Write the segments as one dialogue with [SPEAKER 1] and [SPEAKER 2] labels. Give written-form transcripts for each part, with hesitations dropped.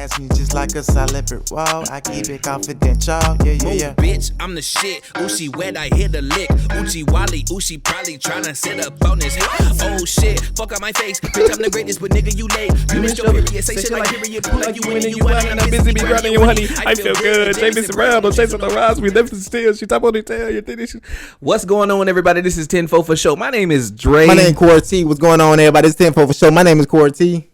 [SPEAKER 1] ask me just like a solid brick wall. I keep it confidential. Yeah.
[SPEAKER 2] Bitch, I'm the shit. Ooh, she wet, I hit a lick. Oochie Wally, ooh, she probably tryna sit up on this. Oh shit, fuck out my face. Bitch, I'm the greatest, but nigga, you late. You missed your period. Say shit like period. Pull like you winning, you winning. I'm busy be grinding you, honey. I feel good. James around, I'm chasing the rise. We live still. She top on the tail. What's going on, everybody? This is 10-4 for show. My name is Dre.
[SPEAKER 3] My name is Corey T. What's going on, everybody? It's 10-4 for show. My name is Corey T.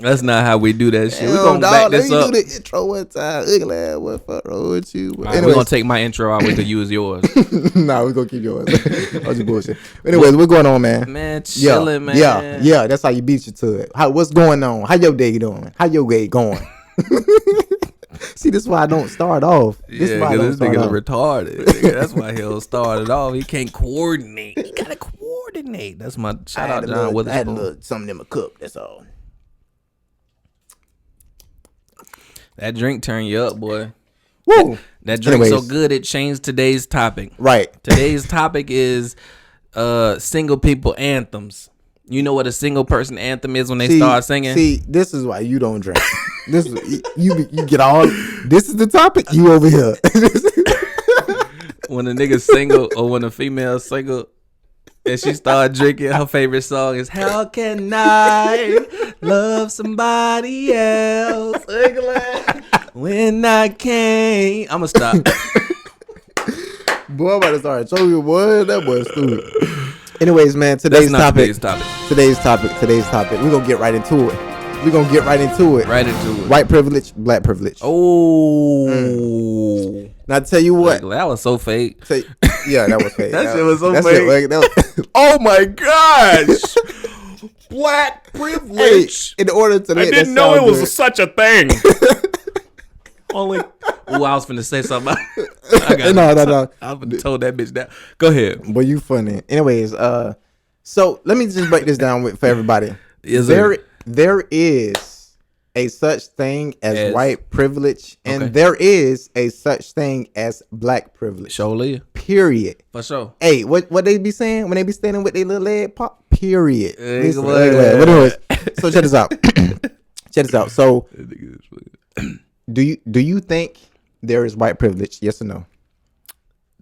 [SPEAKER 2] That's not how we do that shit. We're gonna back this up.
[SPEAKER 3] Let me do the intro one time. Ugly ass, what fuck wrong with you?
[SPEAKER 2] Right, we're gonna take my intro out. We could use yours.
[SPEAKER 3] Nah, we're gonna keep yours. That's your bullshit. Anyways, what's going on, man?
[SPEAKER 2] Man, chilling, man.
[SPEAKER 3] Yeah. That's how you beat you to it. What's going on? How your day doing? How your day going? See, this is why I don't start off.
[SPEAKER 2] This nigga's retarded. That's why he'll start it off. He can't coordinate. He gotta coordinate. That's my shout out, John Witherspoon.
[SPEAKER 3] I had a little something in my cup. That's all.
[SPEAKER 2] That drink turned you up, boy.
[SPEAKER 3] Woo!
[SPEAKER 2] That drink so good it changed today's topic.
[SPEAKER 3] Right.
[SPEAKER 2] Today's topic is single people anthems. You know what a single person anthem is when they start singing?
[SPEAKER 3] See, this is why you don't drink. This is, you get all. This is the topic. You over here.
[SPEAKER 2] When a nigga single or when a female single and she start drinking, her favorite song is "How Can I Love Somebody Else When I Can't." I'ma stop.
[SPEAKER 3] Boy, I'm about to start showing you, boy. That boy stupid. Anyways, man, today's topic. We're gonna get right into it. White privilege, black privilege.
[SPEAKER 2] Oh.
[SPEAKER 3] Now, I tell you what.
[SPEAKER 2] That was so fake.
[SPEAKER 3] Yeah, that was fake.
[SPEAKER 2] That shit was so fake. Oh my gosh. Black privilege.
[SPEAKER 3] Hey, in order to
[SPEAKER 2] I didn't know it was such a thing. Only. Oh, I was finna say something.
[SPEAKER 3] No.
[SPEAKER 2] I was told that bitch that. Go ahead.
[SPEAKER 3] Boy, you funny. Anyways, so let me just break this down for everybody. There is a such thing as white privilege, and there is a such thing as black privilege.
[SPEAKER 2] Surely.
[SPEAKER 3] Period.
[SPEAKER 2] For sure.
[SPEAKER 3] Hey, what they be saying when they be standing with their little leg pop? Period.
[SPEAKER 2] Listen,
[SPEAKER 3] so check this out. So, do you think there is white privilege? Yes or no?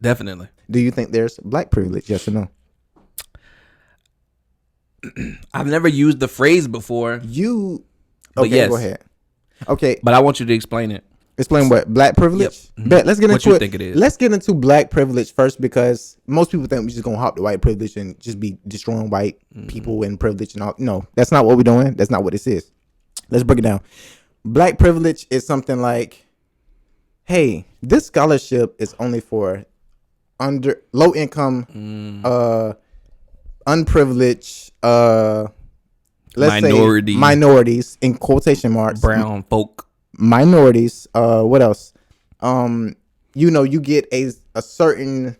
[SPEAKER 2] Definitely.
[SPEAKER 3] Do you think there's black privilege? Yes or no?
[SPEAKER 2] I've never used the phrase before.
[SPEAKER 3] Okay,
[SPEAKER 2] yes.
[SPEAKER 3] Go ahead. Okay,
[SPEAKER 2] but I want you to explain it.
[SPEAKER 3] Explain what black privilege?
[SPEAKER 2] Yep.
[SPEAKER 3] Bet, let's get
[SPEAKER 2] what
[SPEAKER 3] into
[SPEAKER 2] you think it is.
[SPEAKER 3] Let's get into black privilege first, because most people think we're just gonna hop to white privilege and just be destroying white people and privilege and all. No, that's not what we're doing. That's not what this is. Let's break it down. Black privilege is something like, hey, this scholarship is only for low income, unprivileged, let's say minorities in quotation marks,
[SPEAKER 2] brown folk,
[SPEAKER 3] minorities. What else? You get a certain.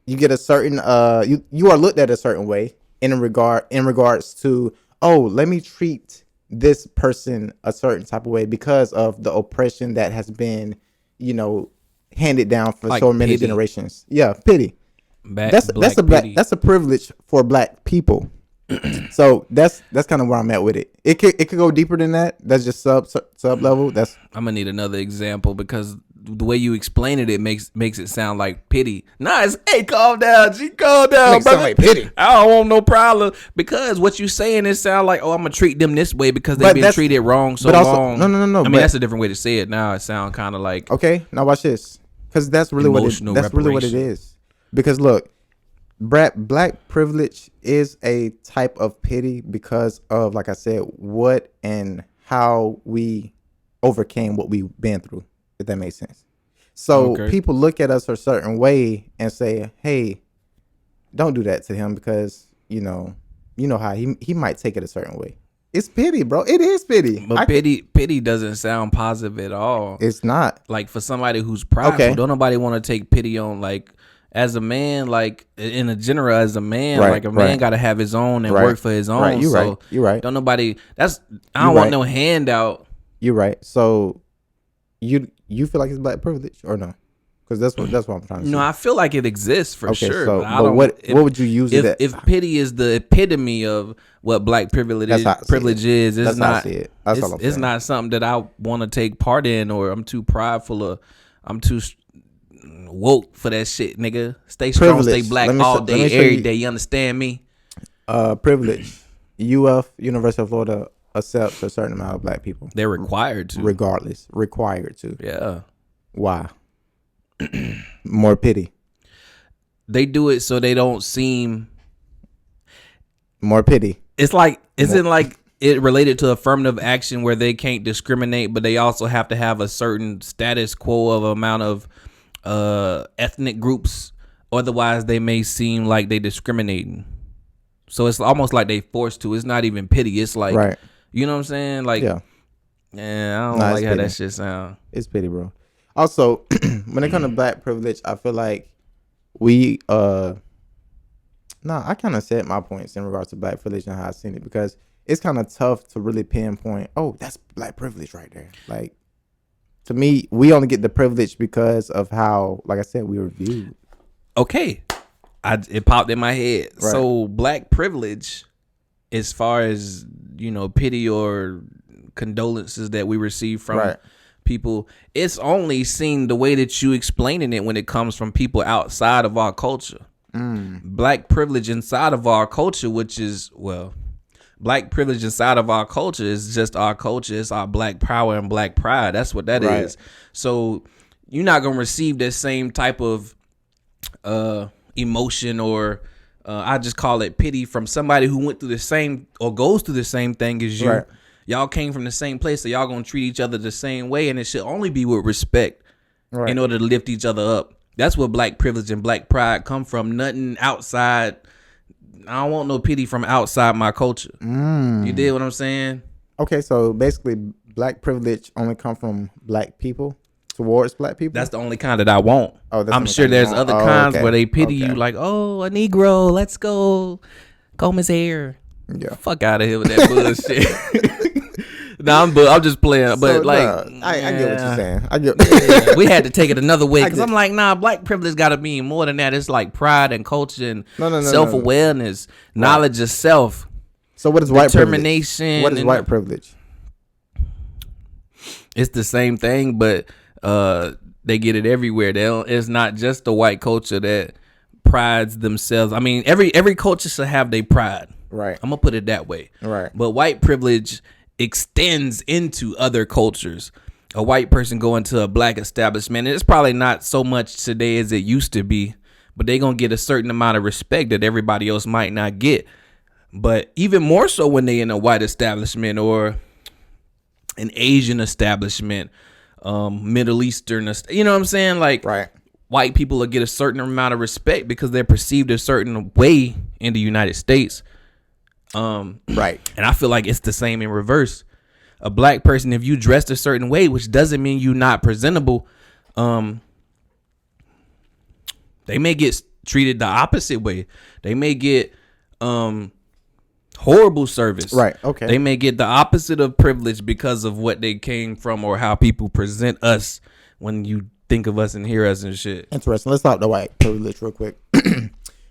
[SPEAKER 3] You are looked at a certain way in regards to, oh, let me treat this person a certain type of way because of the oppression that has been, handed down for like so many generations. Yeah, pity. That's a privilege for black people. So that's kind of where I'm at with it. It could go deeper than that. That's just sub level. I'm
[SPEAKER 2] gonna need another example because the way you explain it makes it sound like pity. Nah, it's calm down, G, calm down,
[SPEAKER 3] brother. Sound like pity.
[SPEAKER 2] I don't want no problem because what you saying it sound like, oh, I'm gonna treat them this way because they've been treated wrong so long.
[SPEAKER 3] No. I
[SPEAKER 2] mean, that's a different way to say it. Now it sound kind of like,
[SPEAKER 3] okay. Now watch this, because that's really what it is. Because look, black privilege is a type of pity because of, like I said, what and how we overcame what we've been through, if that makes sense. So people look at us a certain way and say, hey, don't do that to him because, you know how he might take it a certain way. It's pity, bro. It is pity.
[SPEAKER 2] But pity doesn't sound positive at all.
[SPEAKER 3] It's not.
[SPEAKER 2] Like for somebody who's prideful, don't nobody want to take pity on, like, as a man, like in a general, as a man, like a man got to have his own and work for his own.
[SPEAKER 3] Right. You're right.
[SPEAKER 2] Don't nobody. I don't want no handout.
[SPEAKER 3] You're right. So you feel like it's black privilege or no? Because that's what I'm trying to say.
[SPEAKER 2] No, I feel like it exists for sure.
[SPEAKER 3] So,
[SPEAKER 2] but I don't.
[SPEAKER 3] what would you use it?
[SPEAKER 2] If pity is the epitome of what black privilege is, it's not. It's not something that I want to take part in, or I'm too prideful, or I'm too woke for that shit, nigga. Stay strong, stay black all day, every day. You understand me?
[SPEAKER 3] Privilege. University of Florida accepts a certain amount of black people.
[SPEAKER 2] They're required to,
[SPEAKER 3] regardless. Required to.
[SPEAKER 2] Yeah.
[SPEAKER 3] Why? More pity.
[SPEAKER 2] They do it so they don't seem.
[SPEAKER 3] More pity.
[SPEAKER 2] It's like, isn't like it related to affirmative action where they can't discriminate, but they also have to have a certain status quo of amount of ethnic groups. Otherwise, they may seem like they discriminating. So it's almost like they forced to. It's not even pity. It's like,
[SPEAKER 3] right.
[SPEAKER 2] You know what I'm saying? Like, yeah, I don't like how that shit sound.
[SPEAKER 3] It's pity, bro. Also, when it comes to black privilege, I feel like we I kind of said my points in regards to black privilege and how I seen it, because it's kind of tough to really pinpoint, oh, that's black privilege right there. Like, to me, we only get the privilege because of how, like I said, we were viewed.
[SPEAKER 2] Okay. It popped in my head. Right. So black privilege, as far as, pity or condolences that we receive from people, it's only seen the way that you explaining it when it comes from people outside of our culture. Black privilege inside of our culture, black privilege inside of our culture is just our culture. It's our black power and black pride. That's what that is. So you're not going to receive that same type of emotion or I just call it pity from somebody who went through the same or goes through the same thing as you. Right. Y'all came from the same place, so y'all gonna treat each other the same way, and it should only be with respect in order to lift each other up. That's where black privilege and black pride come from. Nothing outside. I don't want no pity from outside my culture. You did what I'm saying? Okay,
[SPEAKER 3] so basically, black privilege only come from black people towards black people.
[SPEAKER 2] That's the only kind that I want. I'm sure there's other kinds where they pity you, like, oh, a Negro, let's go comb his hair. Yeah, fuck out of here with that bullshit. I'm just playing, but
[SPEAKER 3] I get what you're saying. I get.
[SPEAKER 2] We had to take it another way because I'm like, black privilege got to mean more than that. It's like pride and culture and self-awareness, knowledge of self.
[SPEAKER 3] So what is white
[SPEAKER 2] determination?
[SPEAKER 3] What is white privilege?
[SPEAKER 2] It's the same thing, but they get it everywhere. It's not just the white culture that prides themselves. I mean, every culture should have their pride.
[SPEAKER 3] Right.
[SPEAKER 2] I'm gonna put it that way.
[SPEAKER 3] Right.
[SPEAKER 2] But white privilege extends into other cultures. A white person going to a black establishment, and it's probably not so much today as it used to be, but they're gonna get a certain amount of respect that everybody else might not get. But even more so when they in a white establishment or an Asian establishment, Middle Eastern, you know what I'm saying? Like, white people will get a certain amount of respect because they're perceived a certain way in the United States. And I feel like it's the same in reverse. A black person, if you dressed a certain way, which doesn't mean you not presentable, they may get treated the opposite way. They may get horrible service.
[SPEAKER 3] Right. Okay.
[SPEAKER 2] They may get the opposite of privilege because of what they came from or how people present us when you think of us and hear us and shit.
[SPEAKER 3] Interesting. Let's talk the white privilege real quick.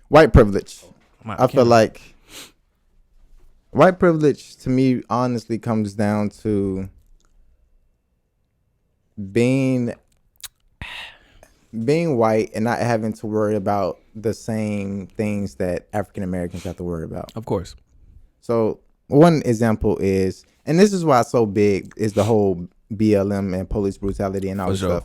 [SPEAKER 3] White privilege. I feel like white privilege to me honestly comes down to being white and not having to worry about the same things that African Americans have to worry about.
[SPEAKER 2] Of course.
[SPEAKER 3] So one example is, and this is why it's so big, is the whole BLM and police brutality and all this stuff.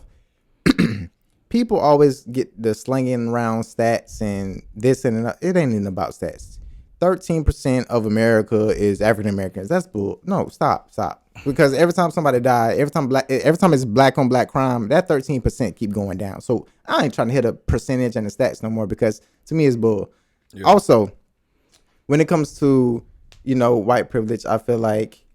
[SPEAKER 3] People always get the slinging around stats and this and that. It ain't even about stats. 13% of America is African Americans. That's bull. No, stop. Because every time somebody dies, every time it's black on black crime, that 13% keep going down. So I ain't trying to hit a percentage and the stats no more because to me it's bull. Yeah. Also, when it comes to, white privilege, I feel like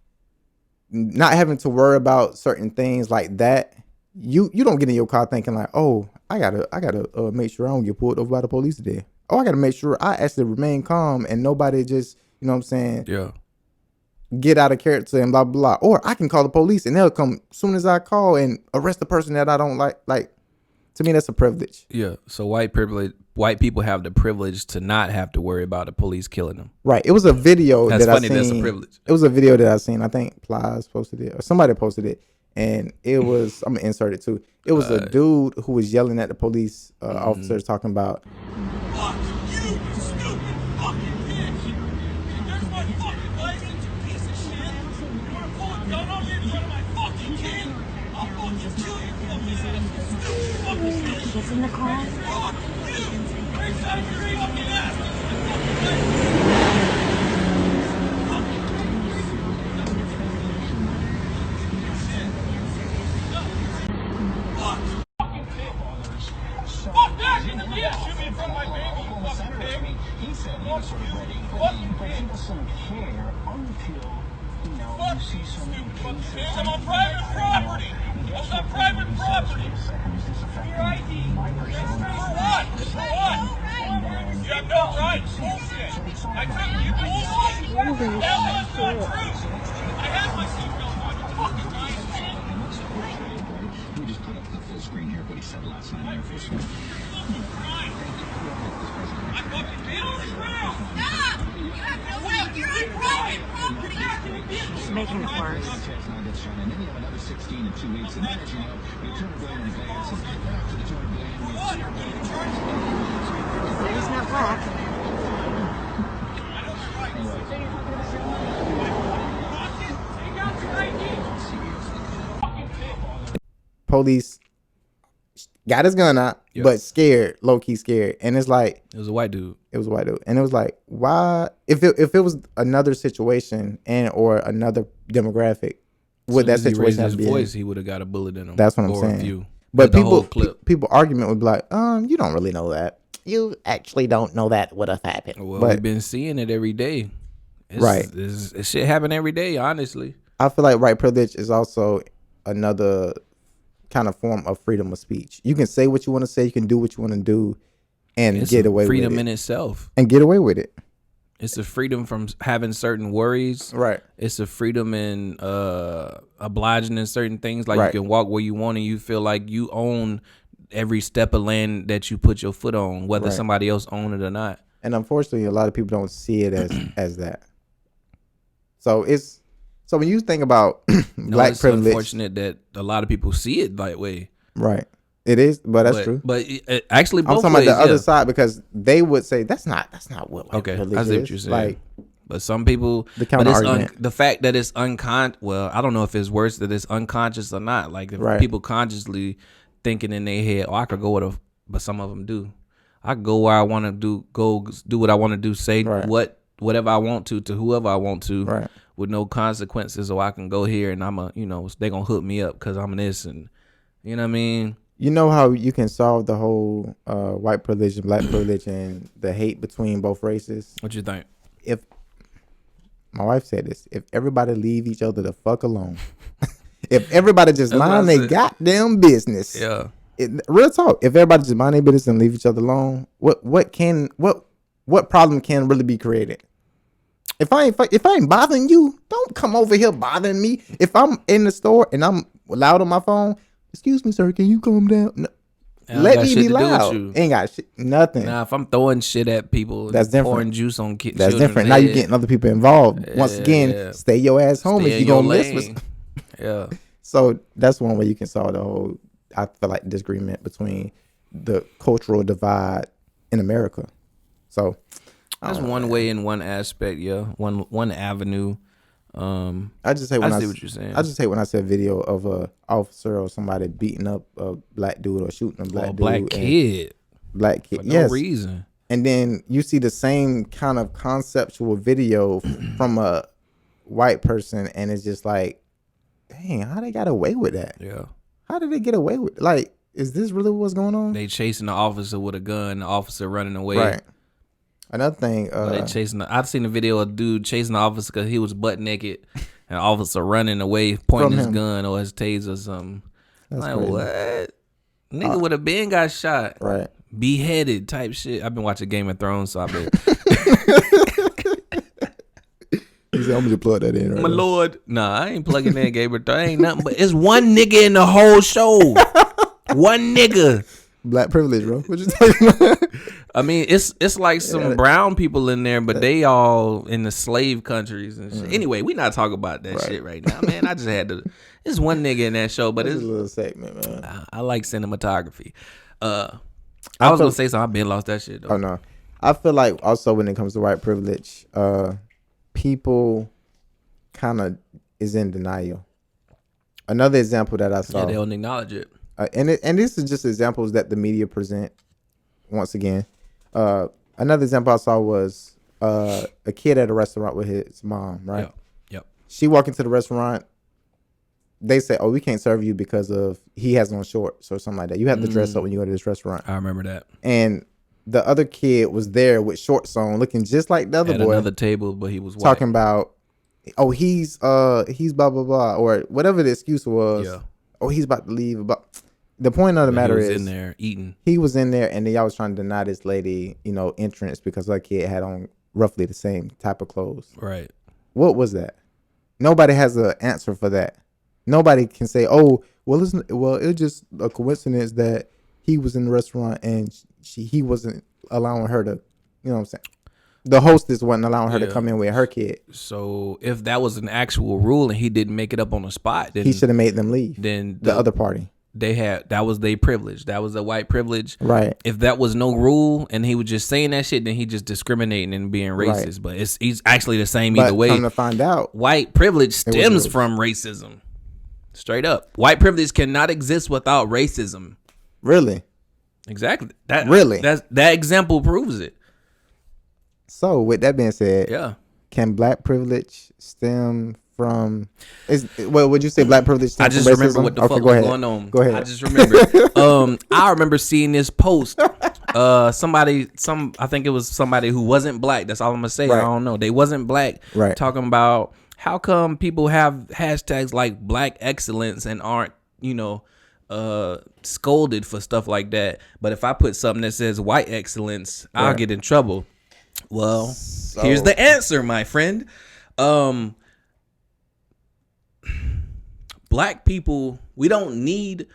[SPEAKER 3] not having to worry about certain things like that. You don't get in your car thinking like, oh, I gotta make sure I don't get pulled over by the police today. Oh, I gotta make sure I actually remain calm and nobody just, you know what I'm saying?
[SPEAKER 2] Yeah.
[SPEAKER 3] Get out of character and blah, blah, blah. Or I can call the police and they'll come as soon as I call and arrest the person that I don't like. Like, To me, that's a privilege.
[SPEAKER 2] Yeah. So white people have the privilege to not have to worry about the police killing them.
[SPEAKER 3] Right. It was a video
[SPEAKER 2] That's
[SPEAKER 3] that
[SPEAKER 2] funny.
[SPEAKER 3] I seen.
[SPEAKER 2] That's a privilege.
[SPEAKER 3] It was a video that I seen. I think Plies posted it or somebody posted it, and it was. I'm gonna insert it too. It was a dude who was yelling at the police officers, talking about.
[SPEAKER 4] Fuck you, you stupid fucking bitch! There's my fucking license, you piece of shit! You wanna pull a gun on me in front of my fucking kid? I'll fucking kill your fucking ass, you stupid fucking bitch!
[SPEAKER 5] Kids in the car.
[SPEAKER 4] Fuck you! Right side of your fucking ass! That's my fucking license! Fuck that! You can't shoot me in front of my baby, you fucking pig!
[SPEAKER 6] He said he was sort of ready, but he doesn't care until, you know,
[SPEAKER 4] Fuck
[SPEAKER 6] you see
[SPEAKER 4] you,
[SPEAKER 6] some
[SPEAKER 4] stupid fucking
[SPEAKER 6] cases.
[SPEAKER 4] pig! I'm on private property! I was on private property! Your ID! For what? For what? You have no rights! Bullshit! I took you bullshit! That was not true! I had my seatbelt on, you fucking idiot!
[SPEAKER 6] We just put up the full screen here, what he said last night on Air Force One.
[SPEAKER 4] I fucking beat on the ground!
[SPEAKER 5] Stop! You have no right. You're on private property. It's making it worse.
[SPEAKER 6] Now gets shot, and then you have another 16 in 2 weeks, and then, as you know, we turn a billion in Vegas, and after the 200 billion, we
[SPEAKER 4] What? You're getting charged?
[SPEAKER 5] He's not black.
[SPEAKER 4] I know you're right. Take out your ID!
[SPEAKER 3] Police got his gun out, but scared, low key scared, and it's like
[SPEAKER 2] It was a white dude.
[SPEAKER 3] it was a white dude, and it was like, why? If it was another situation and or another demographic, would that
[SPEAKER 2] As he
[SPEAKER 3] situation
[SPEAKER 2] raised
[SPEAKER 3] have
[SPEAKER 2] his
[SPEAKER 3] to be?
[SPEAKER 2] voice, he would have got a bullet in him.
[SPEAKER 3] That's what I'm
[SPEAKER 2] or
[SPEAKER 3] saying.
[SPEAKER 2] A few.
[SPEAKER 3] But
[SPEAKER 2] the whole clip.
[SPEAKER 3] people argument would be like, you don't really know that. You actually don't know that would have happened.
[SPEAKER 2] Well,
[SPEAKER 3] but
[SPEAKER 2] we've been seeing it every day.
[SPEAKER 3] Right.
[SPEAKER 2] It's shit happen every day, honestly.
[SPEAKER 3] I feel like white privilege is also another kind of form of freedom of speech. You can say what you want to say, you can do what you want to do, and
[SPEAKER 2] It's
[SPEAKER 3] get
[SPEAKER 2] a
[SPEAKER 3] away with it.
[SPEAKER 2] freedom in itself.
[SPEAKER 3] And get away with it.
[SPEAKER 2] It's a freedom from having certain worries.
[SPEAKER 3] Right.
[SPEAKER 2] It's a freedom in obliging in certain things. Like
[SPEAKER 3] Right.
[SPEAKER 2] you can walk where you want and you feel like you own every step of land that you put your foot on, whether
[SPEAKER 3] Right.
[SPEAKER 2] somebody else own it or not.
[SPEAKER 3] And unfortunately, a lot of people don't see it as that. So when you think about black
[SPEAKER 2] it's
[SPEAKER 3] privilege,
[SPEAKER 2] unfortunate that a lot of people see it that way.
[SPEAKER 3] right? It is, but that's true.
[SPEAKER 2] But actually,
[SPEAKER 3] I'm
[SPEAKER 2] both
[SPEAKER 3] talking
[SPEAKER 2] ways,
[SPEAKER 3] about the
[SPEAKER 2] yeah.
[SPEAKER 3] other side because they would say that's not what white
[SPEAKER 2] Okay,
[SPEAKER 3] privilege
[SPEAKER 2] I see
[SPEAKER 3] is.
[SPEAKER 2] what you're saying.
[SPEAKER 3] Like,
[SPEAKER 2] But some people,
[SPEAKER 3] The
[SPEAKER 2] but it's
[SPEAKER 3] counter-argument.
[SPEAKER 2] the fact that it's well, I don't know if it's worse that it's unconscious or not. Like if
[SPEAKER 3] Right.
[SPEAKER 2] people consciously thinking in their head, oh, I could go but some of them do. I could go where I want to do what I want to do, say
[SPEAKER 3] Right.
[SPEAKER 2] whatever I want to whoever I want to,
[SPEAKER 3] Right.
[SPEAKER 2] with no consequences, or I can go here and they gonna hook me up because I'm this, and you know what I mean.
[SPEAKER 3] you know how you can solve the whole white privilege and black privilege and the hate between both races?
[SPEAKER 2] What you think?
[SPEAKER 3] If my wife said this, if everybody leave each other the fuck alone, if everybody just
[SPEAKER 2] That's what
[SPEAKER 3] mind
[SPEAKER 2] I
[SPEAKER 3] their
[SPEAKER 2] said.
[SPEAKER 3] goddamn business,
[SPEAKER 2] Yeah.
[SPEAKER 3] Real talk. If everybody just mind their business and leave each other alone, what problem can really be created? If I ain't bothering you, don't come over here bothering me. If I'm in the store and I'm loud on my phone, excuse me, sir, can you calm down? No.
[SPEAKER 2] Ain't
[SPEAKER 3] Let
[SPEAKER 2] got
[SPEAKER 3] me
[SPEAKER 2] shit
[SPEAKER 3] be
[SPEAKER 2] to do with
[SPEAKER 3] loud.
[SPEAKER 2] you.
[SPEAKER 3] Ain't got shit, nothing.
[SPEAKER 2] Now, if I'm throwing shit at people,
[SPEAKER 3] That's different.
[SPEAKER 2] pouring juice on kids,
[SPEAKER 3] That's different. Now you're getting other people involved. Once again,
[SPEAKER 2] yeah.
[SPEAKER 3] stay your ass home
[SPEAKER 2] Stay
[SPEAKER 3] if
[SPEAKER 2] in
[SPEAKER 3] you're
[SPEAKER 2] your
[SPEAKER 3] gonna
[SPEAKER 2] lane.
[SPEAKER 3] listen.
[SPEAKER 2] Yeah.
[SPEAKER 3] So that's one way you can solve the whole, I feel like, disagreement between the cultural divide in America. So
[SPEAKER 2] That's one way in one aspect, yeah. One avenue.
[SPEAKER 3] I just hate when
[SPEAKER 2] I see what you're saying.
[SPEAKER 3] I just hate when I see a video of a officer or somebody beating up a black dude or shooting a black
[SPEAKER 2] Or a
[SPEAKER 3] dude.
[SPEAKER 2] black
[SPEAKER 3] and-
[SPEAKER 2] kid.
[SPEAKER 3] Black kid.
[SPEAKER 2] For no
[SPEAKER 3] Yes.
[SPEAKER 2] reason.
[SPEAKER 3] And then you see the same kind of conceptual video from a white person, and it's just like, dang, how they got away with that?
[SPEAKER 2] Yeah.
[SPEAKER 3] How did they get away with? Like, is this really what's going on?
[SPEAKER 2] They chasing the officer with a gun, the officer running away.
[SPEAKER 3] Right. Another thing,
[SPEAKER 2] They chasing. I've seen a video of a dude chasing the officer because he was butt naked, and the officer running away, pointing
[SPEAKER 3] From
[SPEAKER 2] his
[SPEAKER 3] him.
[SPEAKER 2] gun or his taser or something.
[SPEAKER 3] That's
[SPEAKER 2] Like
[SPEAKER 3] crazy.
[SPEAKER 2] what? Nigga would have been got shot,
[SPEAKER 3] right.
[SPEAKER 2] beheaded type shit. I've been watching Game of Thrones, so I bet.
[SPEAKER 3] He said, I'm gonna just plug that in right
[SPEAKER 2] My
[SPEAKER 3] now.
[SPEAKER 2] lord, nah, I ain't plugging in Game of Thrones. Ain't nothing but it's one nigga in the whole show. One nigga.
[SPEAKER 3] Black privilege, bro. What you talking about?
[SPEAKER 7] I mean, it's like some brown people in there, but they all in the slave countries and shit. Anyway, we not talking about that shit right now, man. I just had to. It's one nigga in that show, but
[SPEAKER 3] It's
[SPEAKER 7] it's
[SPEAKER 3] a little segment, man.
[SPEAKER 7] I like cinematography. I was gonna say something. I've been lost that shit though.
[SPEAKER 3] Oh no, I feel like also when it comes to white privilege, people kind of is in denial. Another example that I saw,
[SPEAKER 7] Yeah, they don't acknowledge it.
[SPEAKER 3] and this is just examples that the media present. Once again, another example I saw was a kid at a restaurant with his mom. Right.
[SPEAKER 7] Yep.
[SPEAKER 3] She walked into the restaurant. They say, "Oh, we can't serve you because of he has on shorts or something like that. You have to dress up when you go to this restaurant."
[SPEAKER 7] I remember that.
[SPEAKER 3] And the other kid was there with shorts on, looking just like the other
[SPEAKER 7] At
[SPEAKER 3] boy,
[SPEAKER 7] another table, but he was white.
[SPEAKER 3] talking about, "Oh, he's blah blah blah," or whatever the excuse was.
[SPEAKER 7] Yeah.
[SPEAKER 3] "Oh, he's about to leave." About the point of the matter
[SPEAKER 7] he was
[SPEAKER 3] is,
[SPEAKER 7] in there eating.
[SPEAKER 3] he was in there, and then y'all was trying to deny this lady, entrance because her kid had on roughly the same type of clothes.
[SPEAKER 7] Right.
[SPEAKER 3] What was that? Nobody has an answer for that. Nobody can say, "Oh, it's just a coincidence that he was in the restaurant and he wasn't allowing her to," you know what I'm saying? The hostess wasn't allowing her to come in with her kid.
[SPEAKER 7] So if that was an actual rule and he didn't make it up on the spot, then
[SPEAKER 3] He should have made them leave.
[SPEAKER 7] Then
[SPEAKER 3] the other party.
[SPEAKER 7] That was their privilege. That was a white privilege.
[SPEAKER 3] Right.
[SPEAKER 7] If that was no rule and he was just saying that shit, then he just discriminating and being racist. But he's actually the same either way.
[SPEAKER 3] Come to find out,
[SPEAKER 7] White privilege stems
[SPEAKER 3] rules.
[SPEAKER 7] from racism. Straight up. White privilege cannot exist without racism.
[SPEAKER 3] really.
[SPEAKER 7] Exactly.
[SPEAKER 3] Really?
[SPEAKER 7] That example proves it.
[SPEAKER 3] So with that being said,
[SPEAKER 7] Yeah.
[SPEAKER 3] can black privilege stem from? Would you say black privilege? Stem
[SPEAKER 7] I just
[SPEAKER 3] from
[SPEAKER 7] remember
[SPEAKER 3] racism?
[SPEAKER 7] what the
[SPEAKER 3] Okay,
[SPEAKER 7] fuck
[SPEAKER 3] go
[SPEAKER 7] was
[SPEAKER 3] ahead.
[SPEAKER 7] going on.
[SPEAKER 3] Go ahead.
[SPEAKER 7] I just remember. I remember seeing this post. I think it was somebody who wasn't black. That's all I'm gonna say.
[SPEAKER 3] Right.
[SPEAKER 7] I don't know. They wasn't black.
[SPEAKER 3] Right.
[SPEAKER 7] Talking about how come people have hashtags like Black Excellence and aren't, scolded for stuff like that. But if I put something that says White Excellence, I'll
[SPEAKER 3] Right.
[SPEAKER 7] get in trouble. Well, here's the answer, my friend. Black people, we don't need.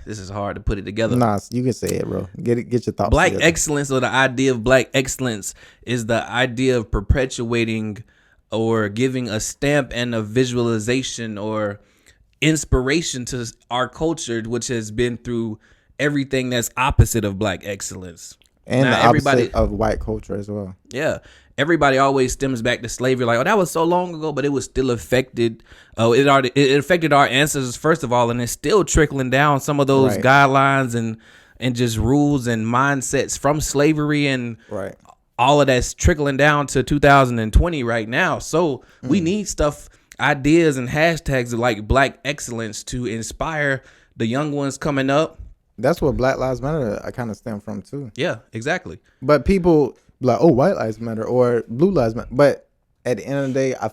[SPEAKER 7] This is hard to put it together.
[SPEAKER 3] Nah, you can say it, bro. Get your thoughts.
[SPEAKER 7] Black
[SPEAKER 3] together.
[SPEAKER 7] excellence, or the idea of black excellence, is the idea of perpetuating or giving a stamp and a visualization or inspiration to our culture, which has been through everything that's opposite of black excellence.
[SPEAKER 3] and
[SPEAKER 7] Now,
[SPEAKER 3] the opposite of white culture as well.
[SPEAKER 7] Yeah. Everybody always stems back to slavery. Like, oh, that was so long ago, but it was still affected. It affected our ancestors, first of all, and it's still trickling down some of those
[SPEAKER 3] Right.
[SPEAKER 7] guidelines and just rules and mindsets from slavery, and
[SPEAKER 3] Right.
[SPEAKER 7] all of that's trickling down to 2020 right now. So we need stuff, ideas and hashtags like Black Excellence to inspire the young ones coming up.
[SPEAKER 3] That's what Black Lives Matter I kind of stem from too.
[SPEAKER 7] Yeah, exactly.
[SPEAKER 3] But people be like, oh, white lives matter or blue lives matter. But at the end of the day, I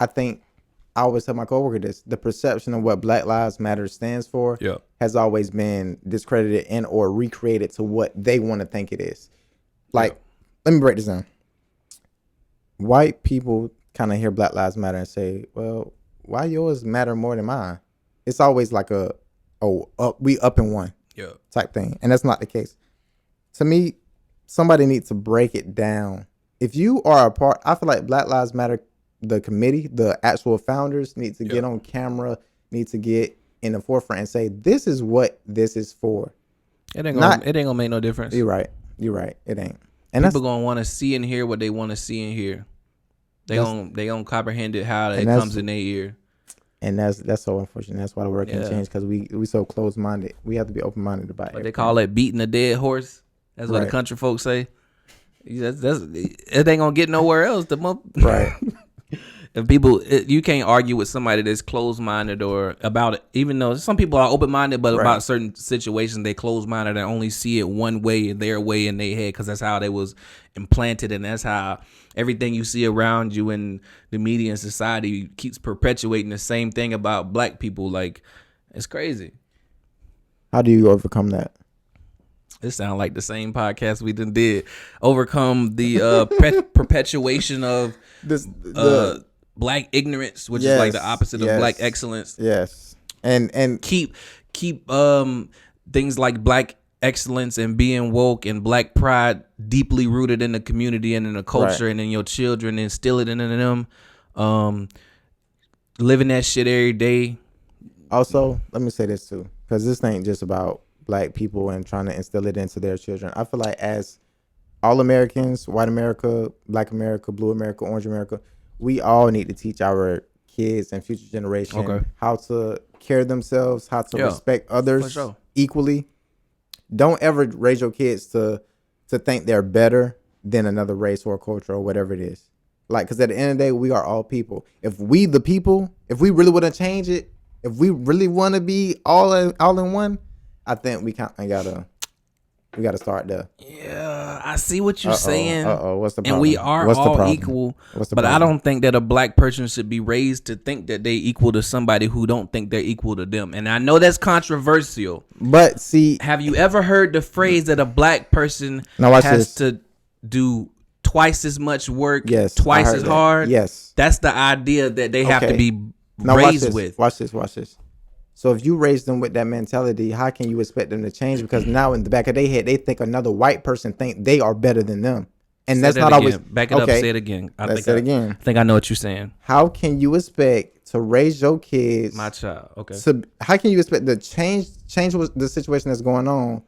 [SPEAKER 3] think I always tell my coworker this: the perception of what Black Lives Matter stands for has always been discredited and or recreated to what they want to think it is. Like, let me break this down. White people kind of hear Black Lives Matter and say, well, why yours matter more than mine? It's always like we up in one type thing. And that's not the case. To me, somebody needs to break it down. If you are a part, I feel like Black Lives Matter, the committee, the actual founders need to get on camera, need to get in the forefront and say, this is what this is for.
[SPEAKER 7] It ain't gonna make no difference.
[SPEAKER 3] You're right. It ain't. And
[SPEAKER 7] People gonna want to see and hear what they want to see and hear. They gonna comprehend it how it comes in their ear.
[SPEAKER 3] And that's so unfortunate. That's why the world can't change, because we so close minded. We have to be open minded about it.
[SPEAKER 7] What they call it, beating a dead horse. That's what the country folks say. It ain't gonna get nowhere else.
[SPEAKER 3] Right.
[SPEAKER 7] And people, you can't argue with somebody that's closed-minded or about it, even though some people are open-minded, but about certain situations, they closed-minded and only see it one way, their way in their head, because that's how they was implanted, and that's how everything you see around you in the media and society keeps perpetuating the same thing about black people. Like, it's crazy.
[SPEAKER 3] How do you overcome that?
[SPEAKER 7] It sounds like the same podcast we did. Overcome the perpetuation of black ignorance, which is like the opposite of black excellence.
[SPEAKER 3] Yes. And
[SPEAKER 7] keep keep things like black excellence and being woke and black pride deeply rooted in the community and in the culture and in your children, instill it into them, living that shit every day.
[SPEAKER 3] Also, let me say this too, because this ain't just about black people and trying to instill it into their children. I feel like as all Americans, white America, black America, blue America, orange America, we all need to teach our kids and future generation how to care themselves, how to respect others equally. Don't ever raise your kids to think they're better than another race or culture or whatever it is. Like, because at the end of the day, we are all people. If we the people, if we really want to change it, if we really want to be all in one, I think we gotta start there.
[SPEAKER 7] Yeah, I see what you're saying.
[SPEAKER 3] What's the problem?
[SPEAKER 7] And we are all equal. But I don't think that a black person should be raised to think that they equal to somebody who don't think they're equal to them. And I know that's controversial.
[SPEAKER 3] But see,
[SPEAKER 7] have you ever heard the phrase that a black person has to do twice as much work, twice as hard?
[SPEAKER 3] Yes.
[SPEAKER 7] That's the idea that they have to be raised with.
[SPEAKER 3] Watch this. So if you raise them with that mentality, how can you expect them to change? Because now in the back of their head, they think another white person think they are better than them. And that's not always.
[SPEAKER 7] Back it up, say it again.
[SPEAKER 3] I think
[SPEAKER 7] I know what you're saying.
[SPEAKER 3] How can you expect to raise your kids?
[SPEAKER 7] My child, okay.
[SPEAKER 3] How can you expect to change the situation that's going on,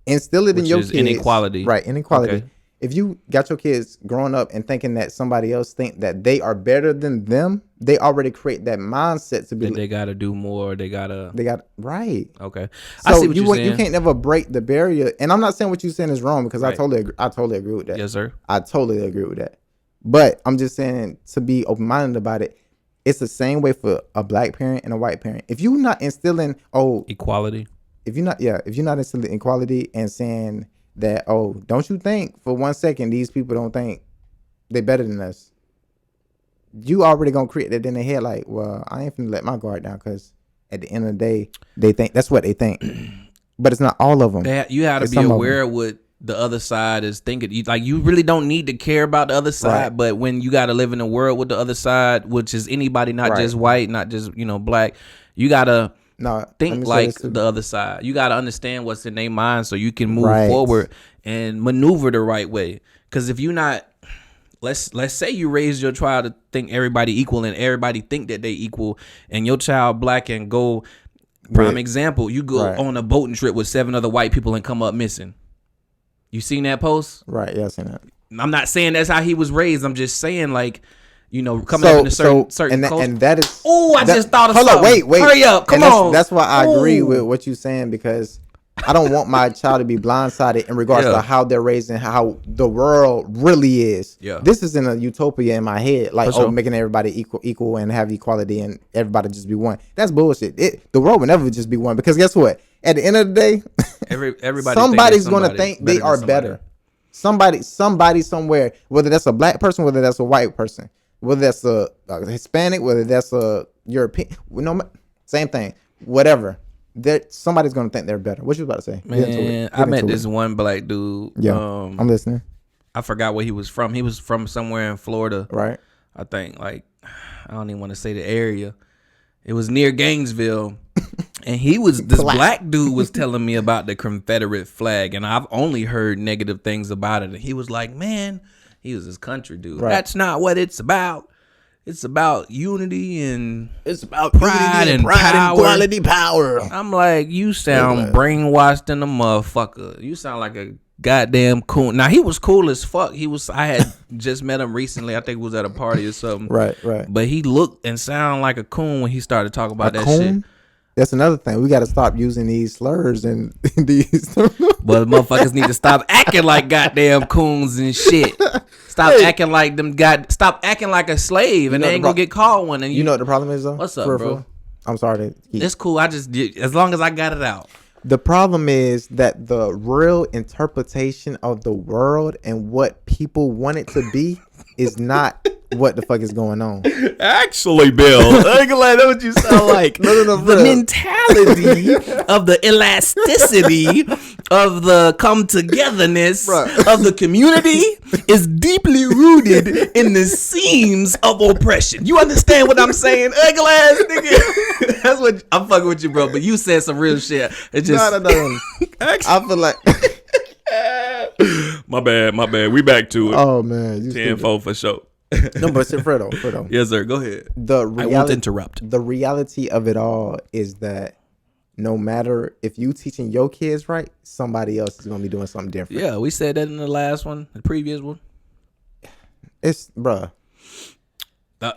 [SPEAKER 3] instill it in your kids?
[SPEAKER 7] Inequality.
[SPEAKER 3] Right, inequality.
[SPEAKER 7] Okay.
[SPEAKER 3] If you got your kids growing up and thinking that somebody else think that they are better than them, they already create that mindset to be
[SPEAKER 7] that they gotta do more. They got
[SPEAKER 3] right.
[SPEAKER 7] Okay,
[SPEAKER 3] so I see what you're saying. You can't never break the barrier. And I'm not saying what you're saying is wrong, because I totally agree with that.
[SPEAKER 7] Yes, sir.
[SPEAKER 3] I totally agree with that. But I'm just saying, to be open minded about it, it's the same way for a black parent and a white parent. If you're not instilling
[SPEAKER 7] equality,
[SPEAKER 3] if you're not instilling equality and saying that, don't you think for 1 second these people don't think they're better than us, you already gonna create that in their head, like, well, I ain't finna let my guard down, because at the end of the day, they think that's what they think. But it's not all of them.
[SPEAKER 7] You have to be aware of what the other side is thinking. You really don't need to care about the other side, but when you got to live in a world with the other side, which is anybody, not just white, not just black, you gotta think like the other side. You got to understand what's in their mind so you can move forward and maneuver the right way. Because if you're not, let's say you raise your child to think everybody equal and everybody think that they equal, and your child black and go, prime example, you go on a boating trip with 7 other white people and come up missing. You seen that post?
[SPEAKER 3] Right, yeah, I seen that.
[SPEAKER 7] I'm not saying that's how he was raised. I'm just saying, like, coming up in a certain culture.
[SPEAKER 3] And that is...
[SPEAKER 7] Oh, I just thought of
[SPEAKER 3] something.
[SPEAKER 7] Hold on, wait. Hurry up, come on.
[SPEAKER 3] That's why I agree with what you're saying, because I don't want my child to be blindsided in regards to how they're raised and how the world really is. Yeah. This isn't a utopia in my head, like, making everybody equal and have equality and everybody just be one. That's bullshit. The world will never just be one, because guess what? At the end of the day, somebody's going to think they are better. Somebody somewhere, whether that's a black person, whether that's a white person, whether that's a Hispanic, whether that's a European, same thing, whatever. Somebody's going to think they're better. What you about to say?
[SPEAKER 7] Man, I met this one black dude.
[SPEAKER 3] Yeah, I'm listening.
[SPEAKER 7] I forgot where he was from. He was from somewhere in Florida.
[SPEAKER 3] Right.
[SPEAKER 7] I think, I don't even want to say the area. It was near Gainesville. And this black dude was telling me about the Confederate flag, and I've only heard negative things about it. And he was like, man, he was this country dude. Right. That's not what it's about. It's about unity and
[SPEAKER 3] it's about
[SPEAKER 7] pride and power.
[SPEAKER 3] Quality power.
[SPEAKER 7] I'm like, you sound brainwashed in the motherfucker. You sound like a goddamn coon. Now, he was cool as fuck. I had just met him recently. I think it was at a party or something.
[SPEAKER 3] Right.
[SPEAKER 7] But he looked and sounded like a coon when he started talking about that shit.
[SPEAKER 3] That's another thing. We got to stop using these slurs and these.
[SPEAKER 7] But motherfuckers need to stop acting like goddamn coons and shit. Stop acting like them. Stop acting like a slave, and they ain't gonna get called one. And
[SPEAKER 3] you know what the problem is, though?
[SPEAKER 7] What's up, bro?
[SPEAKER 3] I'm sorry.
[SPEAKER 7] It's cool. As long as I got it out.
[SPEAKER 3] The problem is that the real interpretation of the world and what people want it to be is not what the fuck is going on.
[SPEAKER 7] Actually, Bill, I ain't gonna lie, that's what you sound like.
[SPEAKER 3] No,
[SPEAKER 7] the mentality of the elasticity of the come togetherness
[SPEAKER 3] Bruh.
[SPEAKER 7] of the community is deeply rooted in the seams of oppression. You understand what I'm saying? Ugly ass nigga. That's what I'm fucking with you, bro. But you said some real shit. It just
[SPEAKER 3] No. I feel like.
[SPEAKER 7] my bad. We back to it.
[SPEAKER 3] Oh man, you
[SPEAKER 7] 10-4 for sure.
[SPEAKER 3] No, but Fredo.
[SPEAKER 7] Yes, sir. Go ahead.
[SPEAKER 3] The
[SPEAKER 7] I won't interrupt.
[SPEAKER 3] The reality of it all is that no matter if you teaching your kids right, somebody else is gonna be doing something different.
[SPEAKER 7] Yeah, we said that in the last one, the previous one.
[SPEAKER 3] It's bruh.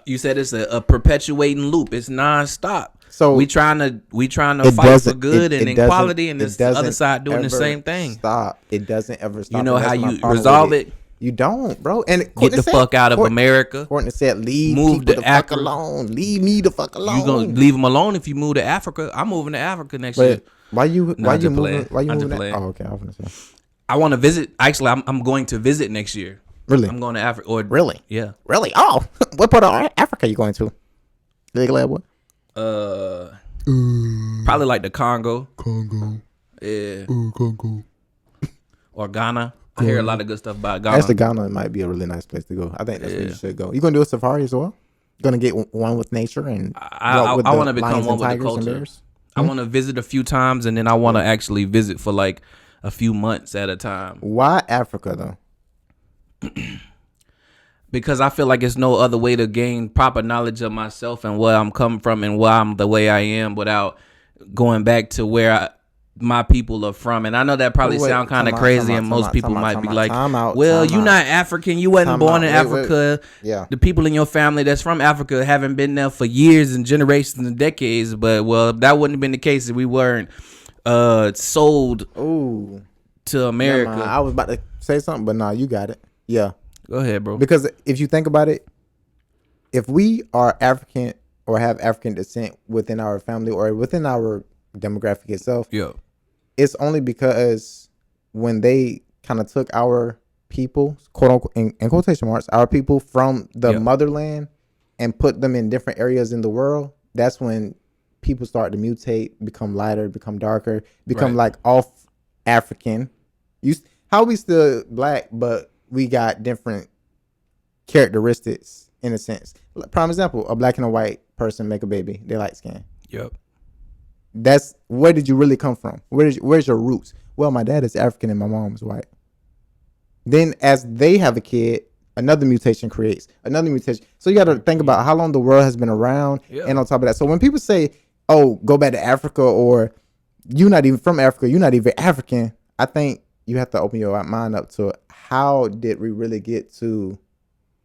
[SPEAKER 7] You said it's a perpetuating loop. It's nonstop.
[SPEAKER 3] So
[SPEAKER 7] we trying to
[SPEAKER 3] it
[SPEAKER 7] fight for
[SPEAKER 3] doesn't-
[SPEAKER 7] good
[SPEAKER 3] it
[SPEAKER 7] and
[SPEAKER 3] doesn't-
[SPEAKER 7] equality, and
[SPEAKER 3] it
[SPEAKER 7] this other
[SPEAKER 3] doesn't
[SPEAKER 7] side doing the
[SPEAKER 3] ever
[SPEAKER 7] same thing.
[SPEAKER 3] Stop. It doesn't ever stop.
[SPEAKER 7] You know
[SPEAKER 3] and
[SPEAKER 7] how
[SPEAKER 3] that's my
[SPEAKER 7] you
[SPEAKER 3] problem
[SPEAKER 7] resolve
[SPEAKER 3] with
[SPEAKER 7] it?
[SPEAKER 3] You don't, bro. And
[SPEAKER 7] Get the fuck out of America.
[SPEAKER 3] Courtney said, "Leave
[SPEAKER 7] Move
[SPEAKER 3] people
[SPEAKER 7] to
[SPEAKER 3] the fuck
[SPEAKER 7] Africa.
[SPEAKER 3] alone. Leave me the fuck alone."
[SPEAKER 7] You gonna leave them alone if you move to Africa? I'm moving to Africa next year.
[SPEAKER 3] But why you
[SPEAKER 7] I'm
[SPEAKER 3] moving?
[SPEAKER 7] just
[SPEAKER 3] Why you
[SPEAKER 7] playing.
[SPEAKER 3] moving? That? Oh, okay. I was gonna say.
[SPEAKER 7] I want to visit. Actually, I'm going to visit next year.
[SPEAKER 3] Really?
[SPEAKER 7] I'm going to Africa. Or
[SPEAKER 3] Really?
[SPEAKER 7] Yeah.
[SPEAKER 3] Really? Oh, what part of Africa you going to? Glad what?
[SPEAKER 7] Probably like the Congo.
[SPEAKER 3] Congo.
[SPEAKER 7] Yeah.
[SPEAKER 3] Congo.
[SPEAKER 7] Or Ghana. I hear a lot of good stuff about Ghana.
[SPEAKER 3] Actually, Ghana might be a really nice place to go. I think that's where you should go. You gonna do a safari as well? Gonna get one with nature and
[SPEAKER 7] I
[SPEAKER 3] with
[SPEAKER 7] want
[SPEAKER 3] the
[SPEAKER 7] to become
[SPEAKER 3] lions
[SPEAKER 7] one
[SPEAKER 3] and
[SPEAKER 7] with the
[SPEAKER 3] tigers and
[SPEAKER 7] culture.
[SPEAKER 3] bears?
[SPEAKER 7] I want to visit a few times, and then I want to actually visit for like a few months at a time.
[SPEAKER 3] Why Africa though?
[SPEAKER 7] Because I feel like it's no other way to gain proper knowledge of myself and where I'm coming from and why I'm the way I am without going back to where my people are from. And I know that probably
[SPEAKER 3] Wait,
[SPEAKER 7] sound kind of
[SPEAKER 3] time out,
[SPEAKER 7] crazy,
[SPEAKER 3] time
[SPEAKER 7] and
[SPEAKER 3] out,
[SPEAKER 7] most
[SPEAKER 3] time
[SPEAKER 7] people
[SPEAKER 3] out,
[SPEAKER 7] might
[SPEAKER 3] time
[SPEAKER 7] be
[SPEAKER 3] out,
[SPEAKER 7] like,
[SPEAKER 3] time out,
[SPEAKER 7] well,
[SPEAKER 3] time
[SPEAKER 7] you're
[SPEAKER 3] out.
[SPEAKER 7] not African. You wasn't
[SPEAKER 3] Time
[SPEAKER 7] born
[SPEAKER 3] out.
[SPEAKER 7] in
[SPEAKER 3] Wait.
[SPEAKER 7] Africa.
[SPEAKER 3] Yeah.
[SPEAKER 7] The people in your family that's from Africa haven't been there for years and generations and decades. But, well, that wouldn't have been the case if we weren't sold
[SPEAKER 3] Ooh.
[SPEAKER 7] to America.
[SPEAKER 3] Never mind. I was about to say something, but nah, you got it. Yeah.
[SPEAKER 7] Go ahead, bro.
[SPEAKER 3] Because if you think about it, if we are African or have African descent within our family or within our demographic itself,
[SPEAKER 7] Yeah.
[SPEAKER 3] it's only because when they kind of took our people, quote unquote, in quotation marks, our people from the motherland and put them in different areas in the world, that's when people start to mutate, become lighter, become darker, become like off African. How we still black, but we got different characteristics in a sense. Prime example, a black and a white person make a baby, they light skin.
[SPEAKER 7] Yep.
[SPEAKER 3] That's where did you really come from? Where's your roots? Well, my dad is African and my mom is white. Then as they have a kid, another mutation creates another mutation. So you got to think about how long the world has been around.
[SPEAKER 7] Yeah.
[SPEAKER 3] And on top of that, so when people say, oh, go back to Africa, or you're not even from Africa, you're not even African, I think you have to open your mind up to how did we really get to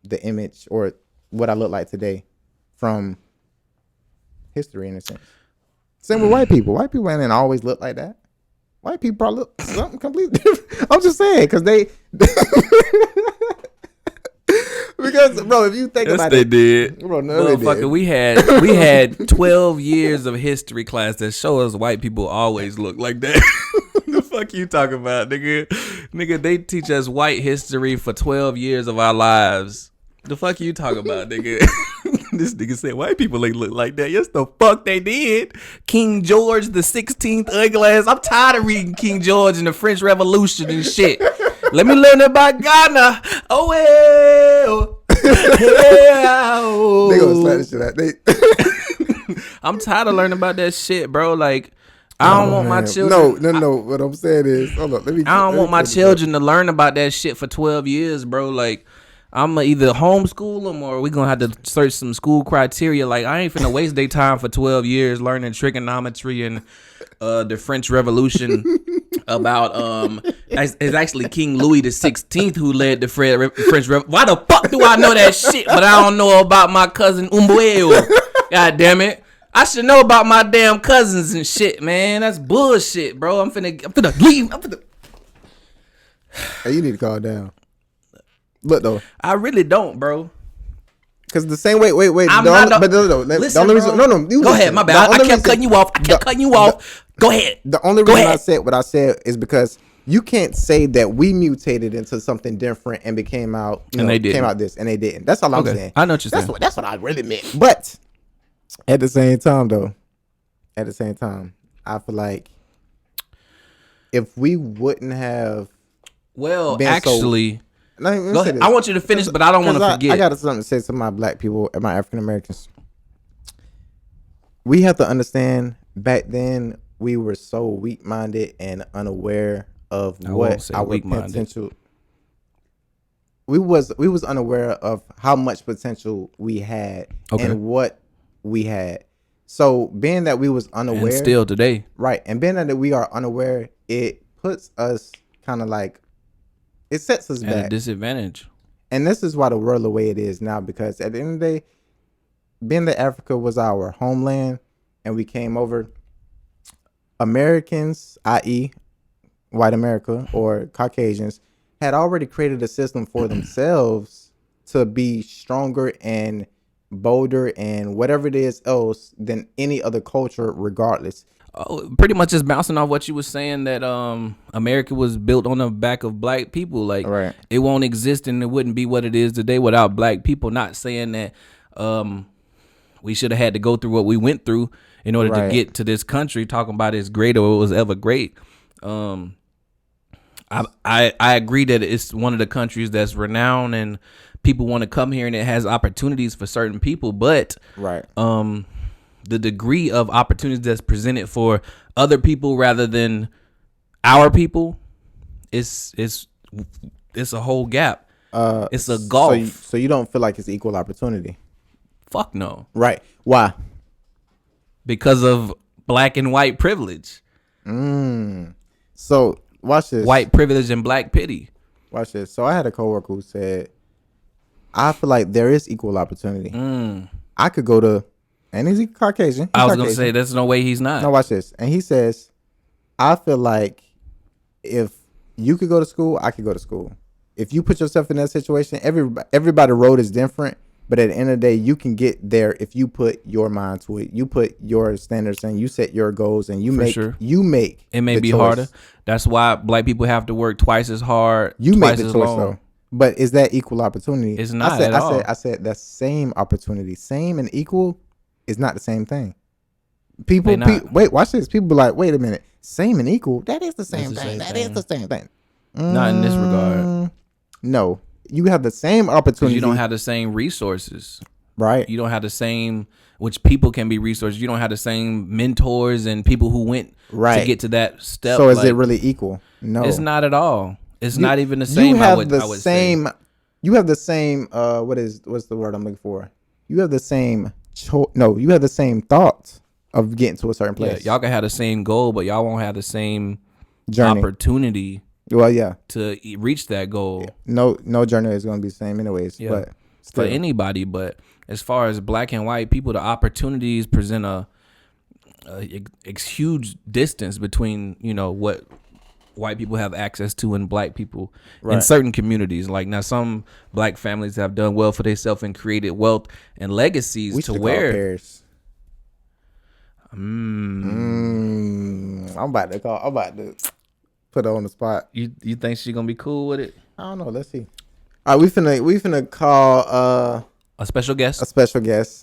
[SPEAKER 3] the image or what I look like today from history in a sense. Same with white people. White people ain't always look like that. White people probably look something completely different. I'm just saying, because they because bro, if you think about
[SPEAKER 7] they
[SPEAKER 3] it,
[SPEAKER 7] did.
[SPEAKER 3] bro, no, they
[SPEAKER 7] Motherfucker,
[SPEAKER 3] did.
[SPEAKER 7] we had 12 years of history class that show us white people always look like that. The fuck you talking about, nigga? Nigga, they teach us white history for 12 years of our lives. The fuck you talking about, nigga? This nigga said white people ain't look like that. Yes, the fuck they did. King George the 16th ugly ass. I'm tired of reading King George and the French Revolution and shit. Let me learn about Ghana. Oh well.
[SPEAKER 3] They gonna slap this shit out.
[SPEAKER 7] I'm tired of learning about that shit, bro. Like, I don't want my children.
[SPEAKER 3] No. What I'm saying is, hold on.
[SPEAKER 7] I don't want my children to learn about that shit for 12 years, bro. Like, I'm gonna either homeschool them or we gonna have to search some school criteria. Like, I ain't finna waste their time for 12 years learning trigonometry and the French Revolution about it's actually King Louis the 16th who led the French Revolution. Why the fuck do I know that shit, but I don't know about my cousin unqiue? God damn it. I should know about my damn cousins and shit, man. That's bullshit, bro. I'm finna leave.
[SPEAKER 3] Hey, you need to calm down. Look though,
[SPEAKER 7] I really don't, bro.
[SPEAKER 3] because the same way. Wait.
[SPEAKER 7] I'm
[SPEAKER 3] the
[SPEAKER 7] not.
[SPEAKER 3] only, but no.
[SPEAKER 7] Listen,
[SPEAKER 3] the only reason,
[SPEAKER 7] bro.
[SPEAKER 3] no. You
[SPEAKER 7] Go
[SPEAKER 3] listen.
[SPEAKER 7] ahead. My
[SPEAKER 3] The
[SPEAKER 7] bad. I
[SPEAKER 3] only
[SPEAKER 7] kept cutting you off. Go ahead.
[SPEAKER 3] The only
[SPEAKER 7] Go
[SPEAKER 3] reason
[SPEAKER 7] ahead.
[SPEAKER 3] I said what I said is because you can't say that we mutated into something different and became out.
[SPEAKER 7] And they didn't.
[SPEAKER 3] Came out this and they didn't. That's all I'm
[SPEAKER 7] Okay.
[SPEAKER 3] saying.
[SPEAKER 7] I know what you're saying.
[SPEAKER 3] That's what I really meant. But at the same time, though, I feel like if we wouldn't have
[SPEAKER 7] Well,
[SPEAKER 3] been
[SPEAKER 7] actually,
[SPEAKER 3] let me
[SPEAKER 7] go
[SPEAKER 3] say
[SPEAKER 7] ahead.
[SPEAKER 3] this.
[SPEAKER 7] I want you to finish, but I don't want to forget.
[SPEAKER 3] I got something to say to my black people and my African Americans. We have to understand back then we were so weak minded and unaware of what our potential. We was unaware of how much potential we had and what we had. So being that we was unaware,
[SPEAKER 7] and still today,
[SPEAKER 3] right, and being that we are unaware, it puts us kind of like, it sets us
[SPEAKER 7] at
[SPEAKER 3] back.
[SPEAKER 7] a disadvantage.
[SPEAKER 3] And this is why the world the way it is now, because at the end of the day, being that Africa was our homeland and we came over, Americans, i.e. white America or Caucasians, had already created a system for themselves to be stronger and bolder and whatever it is else than any other culture regardless.
[SPEAKER 7] Pretty much just bouncing off what you were saying, that America was built on the back of black people. Like,
[SPEAKER 3] right.
[SPEAKER 7] It won't exist and it wouldn't be what it is today without black people. Not saying that we should have had to go through what we went through in order to get to this country, talking about it's great or it was ever great. I agree that it's one of the countries that's renowned and people want to come here and it has opportunities for certain people, but the degree of opportunities that's presented for other people rather than our people is a whole gap. It's a gulf.
[SPEAKER 3] So you don't feel like it's equal opportunity?
[SPEAKER 7] Fuck no.
[SPEAKER 3] Right. Why?
[SPEAKER 7] Because of black and white privilege.
[SPEAKER 3] So watch this.
[SPEAKER 7] White privilege and black pity.
[SPEAKER 3] Watch this. So I had a coworker who said, I feel like there is equal opportunity. I could go to, and he's Caucasian.
[SPEAKER 7] I was going to say, there's no way he's not.
[SPEAKER 3] No, watch this. And he says, I feel like if you could go to school, I could go to school. If you put yourself in that situation, everybody's road is different. But at the end of the day, you can get there if you put your mind to it. You put your standards and you set your goals and you make
[SPEAKER 7] it may be
[SPEAKER 3] choice.
[SPEAKER 7] harder. That's why black people have to work twice as hard.
[SPEAKER 3] You
[SPEAKER 7] twice
[SPEAKER 3] make the
[SPEAKER 7] as
[SPEAKER 3] choice
[SPEAKER 7] long.
[SPEAKER 3] though. But is that equal opportunity?
[SPEAKER 7] It's not at all.
[SPEAKER 3] I said that same opportunity. Same and equal is not the same thing. People wait, watch this. People be like, wait a minute. Same and equal? That is the same thing. That is the same thing.
[SPEAKER 7] Not in this regard.
[SPEAKER 3] No. You have the same opportunity.
[SPEAKER 7] You don't have the same resources.
[SPEAKER 3] Right.
[SPEAKER 7] You don't have the same, which people can be resources. You don't have the same mentors and people who went to get to that step.
[SPEAKER 3] So is it really equal? No.
[SPEAKER 7] It's not at all. It's not even the same.
[SPEAKER 3] You have
[SPEAKER 7] I would say.
[SPEAKER 3] You have the same what's the word I'm looking for? You have the same you have the same thoughts of getting to a certain place.
[SPEAKER 7] Yeah, y'all can have the same goal, but y'all won't have the same
[SPEAKER 3] journey.
[SPEAKER 7] Opportunity.
[SPEAKER 3] Well, yeah.
[SPEAKER 7] To reach that goal.
[SPEAKER 3] Yeah. No journey is going to be the same anyways.
[SPEAKER 7] Yeah.
[SPEAKER 3] But
[SPEAKER 7] for anybody, but as far as black and white people, the opportunities present a huge distance between, what white people have access to and black people in certain communities. Like now, some black families have done well for themselves and created wealth and legacies to where.
[SPEAKER 3] I'm about to put her on the spot.
[SPEAKER 7] You think she gonna be cool with it?
[SPEAKER 3] I don't know. Let's see. All right, we finna call
[SPEAKER 7] a special guest.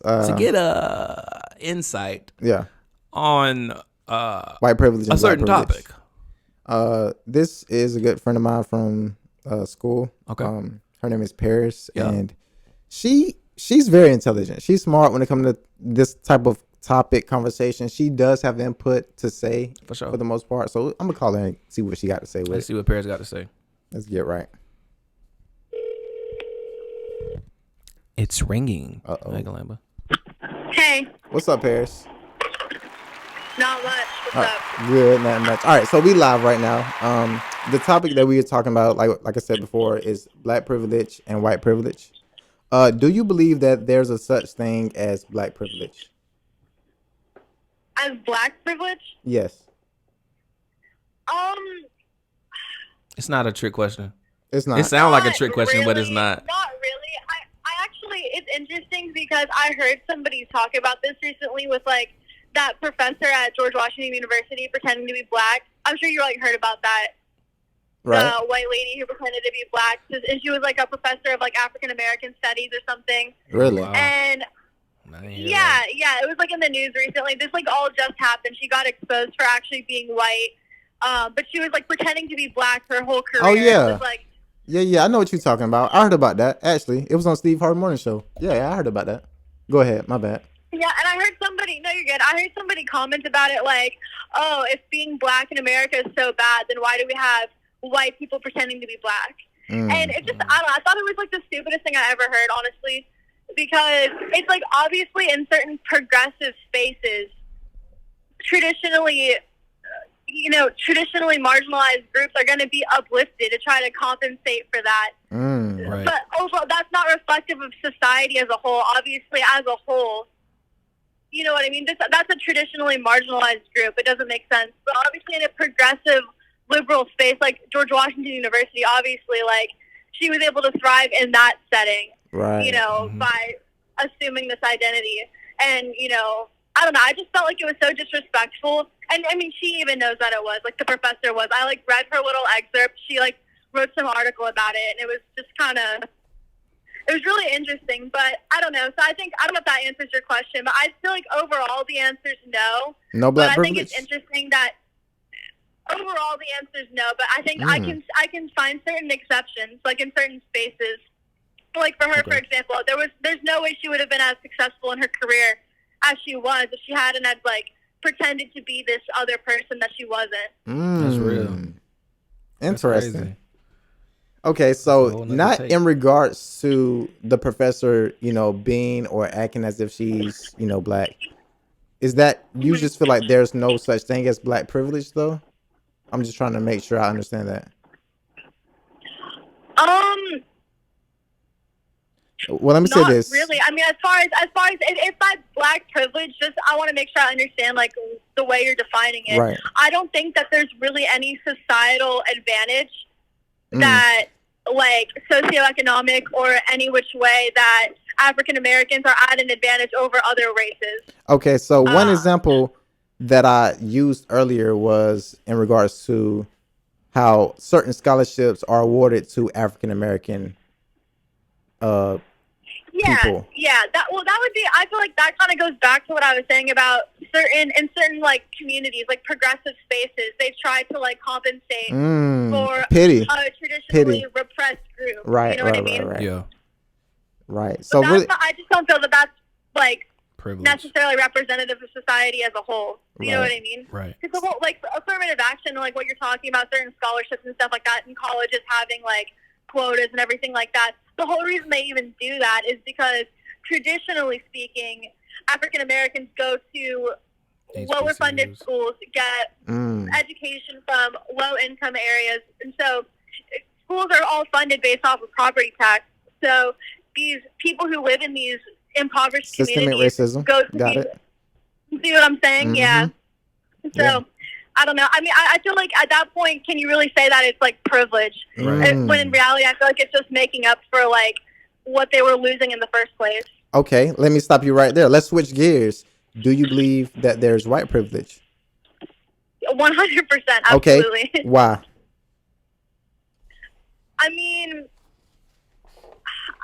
[SPEAKER 3] To
[SPEAKER 7] get a insight.
[SPEAKER 3] Yeah.
[SPEAKER 7] On
[SPEAKER 3] white privilege. And
[SPEAKER 7] a certain topic.
[SPEAKER 3] This is a good friend of mine from school.
[SPEAKER 7] Okay.
[SPEAKER 3] Her name is Paris, and she's very intelligent. She's smart when it comes to this type of topic conversation. She does have input to say
[SPEAKER 7] for sure,
[SPEAKER 3] for the most part. So I'm gonna call her and see what she got to say with
[SPEAKER 7] Let's see what Paris got to say.
[SPEAKER 3] Let's get right.
[SPEAKER 7] It's ringing.
[SPEAKER 3] Uh-oh.
[SPEAKER 5] Hey.
[SPEAKER 3] What's up, Paris?
[SPEAKER 5] Not much. What's up?
[SPEAKER 3] Good, not much. All right, so we live right now. The topic that we were talking about, like I said before, is black privilege and white privilege. Do you believe that there's a such thing as black privilege?
[SPEAKER 5] As black privilege?
[SPEAKER 3] Yes.
[SPEAKER 7] It's not a trick question.
[SPEAKER 3] It's not.
[SPEAKER 7] It sounds like a trick question, but it's not.
[SPEAKER 5] Not really. I actually, it's interesting because I heard somebody talk about this recently with that professor at George Washington University pretending to be black. I'm sure you heard about that.
[SPEAKER 3] Right.
[SPEAKER 5] The white lady who pretended to be black, and she was a professor of African American studies or something.
[SPEAKER 3] Really?
[SPEAKER 7] Wow.
[SPEAKER 5] And yeah, it was in the news recently. This all just happened. She got exposed for actually being white. but she was like pretending to be black her whole career.
[SPEAKER 3] Oh, yeah.
[SPEAKER 5] It was like,
[SPEAKER 3] Yeah, I know what you're talking about. I heard about that, actually. It was on Steve Harvey Morning Show. Yeah, I heard about that. Go ahead, my bad.
[SPEAKER 5] yeah, and I heard somebody, no, you're good. I heard somebody comment about it like, oh, if being black in America is so bad, then why do we have white people pretending to be black? And it just, I don't know, I thought it was like the stupidest thing I ever heard, honestly, because it's like obviously in certain progressive spaces, traditionally marginalized groups are going to be uplifted to try to compensate for that.
[SPEAKER 7] Right.
[SPEAKER 5] But overall, that's not reflective of society as a whole. Obviously, as a whole, you know what I mean? That's a traditionally marginalized group. It doesn't make sense. But obviously, in a progressive liberal space like George Washington University, obviously, like, she was able to thrive in that setting,
[SPEAKER 3] Right.
[SPEAKER 5] you know, by assuming this identity. And, you know, I don't know, I just felt like it was so disrespectful. And, I mean, she even knows that it was, like, the professor was. I, like, read her little excerpt. She, like, wrote some article about it, and it was just kind of, it was really interesting. But I don't know. So I don't know if that answers your question, but I feel like overall the answer is no.
[SPEAKER 3] No black
[SPEAKER 5] but I think
[SPEAKER 3] privilege?
[SPEAKER 5] it's interesting that overall the answer is no, but I think I can find certain exceptions, like in certain spaces. Like for her, for example, there's no way she would have been as successful in her career as she was if she hadn't had like pretended to be this other person that she wasn't.
[SPEAKER 7] That's real.
[SPEAKER 3] Interesting.
[SPEAKER 7] That's crazy.
[SPEAKER 3] Okay,
[SPEAKER 7] That's a
[SPEAKER 3] so
[SPEAKER 7] whole nother
[SPEAKER 3] not
[SPEAKER 7] take.
[SPEAKER 3] in regards to the professor, you know, being or acting as if she's, you know, black. Is that you just feel like there's no such thing as black privilege, though? I'm just trying to make sure I understand that. Well, let me say
[SPEAKER 5] Not
[SPEAKER 3] this.
[SPEAKER 5] really. I mean, as far as if by black privilege, just I want to make sure I understand like the way you're defining it.
[SPEAKER 3] Right.
[SPEAKER 5] I don't think that there's really any societal advantage that like socioeconomic or any which way that African Americans are at an advantage over other races.
[SPEAKER 3] Okay, so one example that I used earlier was in regards to how certain scholarships are awarded to African American people.
[SPEAKER 5] Yeah. That would be. I feel like that kind of goes back to what I was saying about certain like communities, like progressive spaces. They try to like compensate for a traditionally repressed group.
[SPEAKER 3] Right,
[SPEAKER 5] you know what I mean?
[SPEAKER 3] right.
[SPEAKER 7] Yeah.
[SPEAKER 3] Right. So
[SPEAKER 5] But
[SPEAKER 3] really,
[SPEAKER 5] I just don't feel that that's like
[SPEAKER 7] Privilege.
[SPEAKER 5] necessarily representative of society as a whole. You know
[SPEAKER 3] Right.
[SPEAKER 5] what I mean?
[SPEAKER 7] Right.
[SPEAKER 5] Because the whole like affirmative action, like what you're talking about, certain scholarships and stuff like that, and colleges having like quotas and everything like that. The whole reason they even do that is because traditionally speaking, African Americans go to lower funded
[SPEAKER 7] HBCUs.
[SPEAKER 5] schools, get education from low income areas, and so schools are all funded based off of property tax. So these people who live in these impoverished
[SPEAKER 3] systemic
[SPEAKER 5] communities
[SPEAKER 3] racism.
[SPEAKER 5] go to
[SPEAKER 3] Got
[SPEAKER 5] these,
[SPEAKER 3] it.
[SPEAKER 5] see what I'm saying? Yeah. So
[SPEAKER 3] Yeah.
[SPEAKER 5] I don't know. I mean, I feel like at that point, can you really say that it's like privilege? When in reality, I feel like it's just making up for like what they were losing in the first place.
[SPEAKER 3] Okay, let me stop you right there. Let's switch gears. Do you believe that there's white privilege?
[SPEAKER 5] 100%.
[SPEAKER 3] Okay.
[SPEAKER 5] Absolutely.
[SPEAKER 3] Why?
[SPEAKER 5] I mean,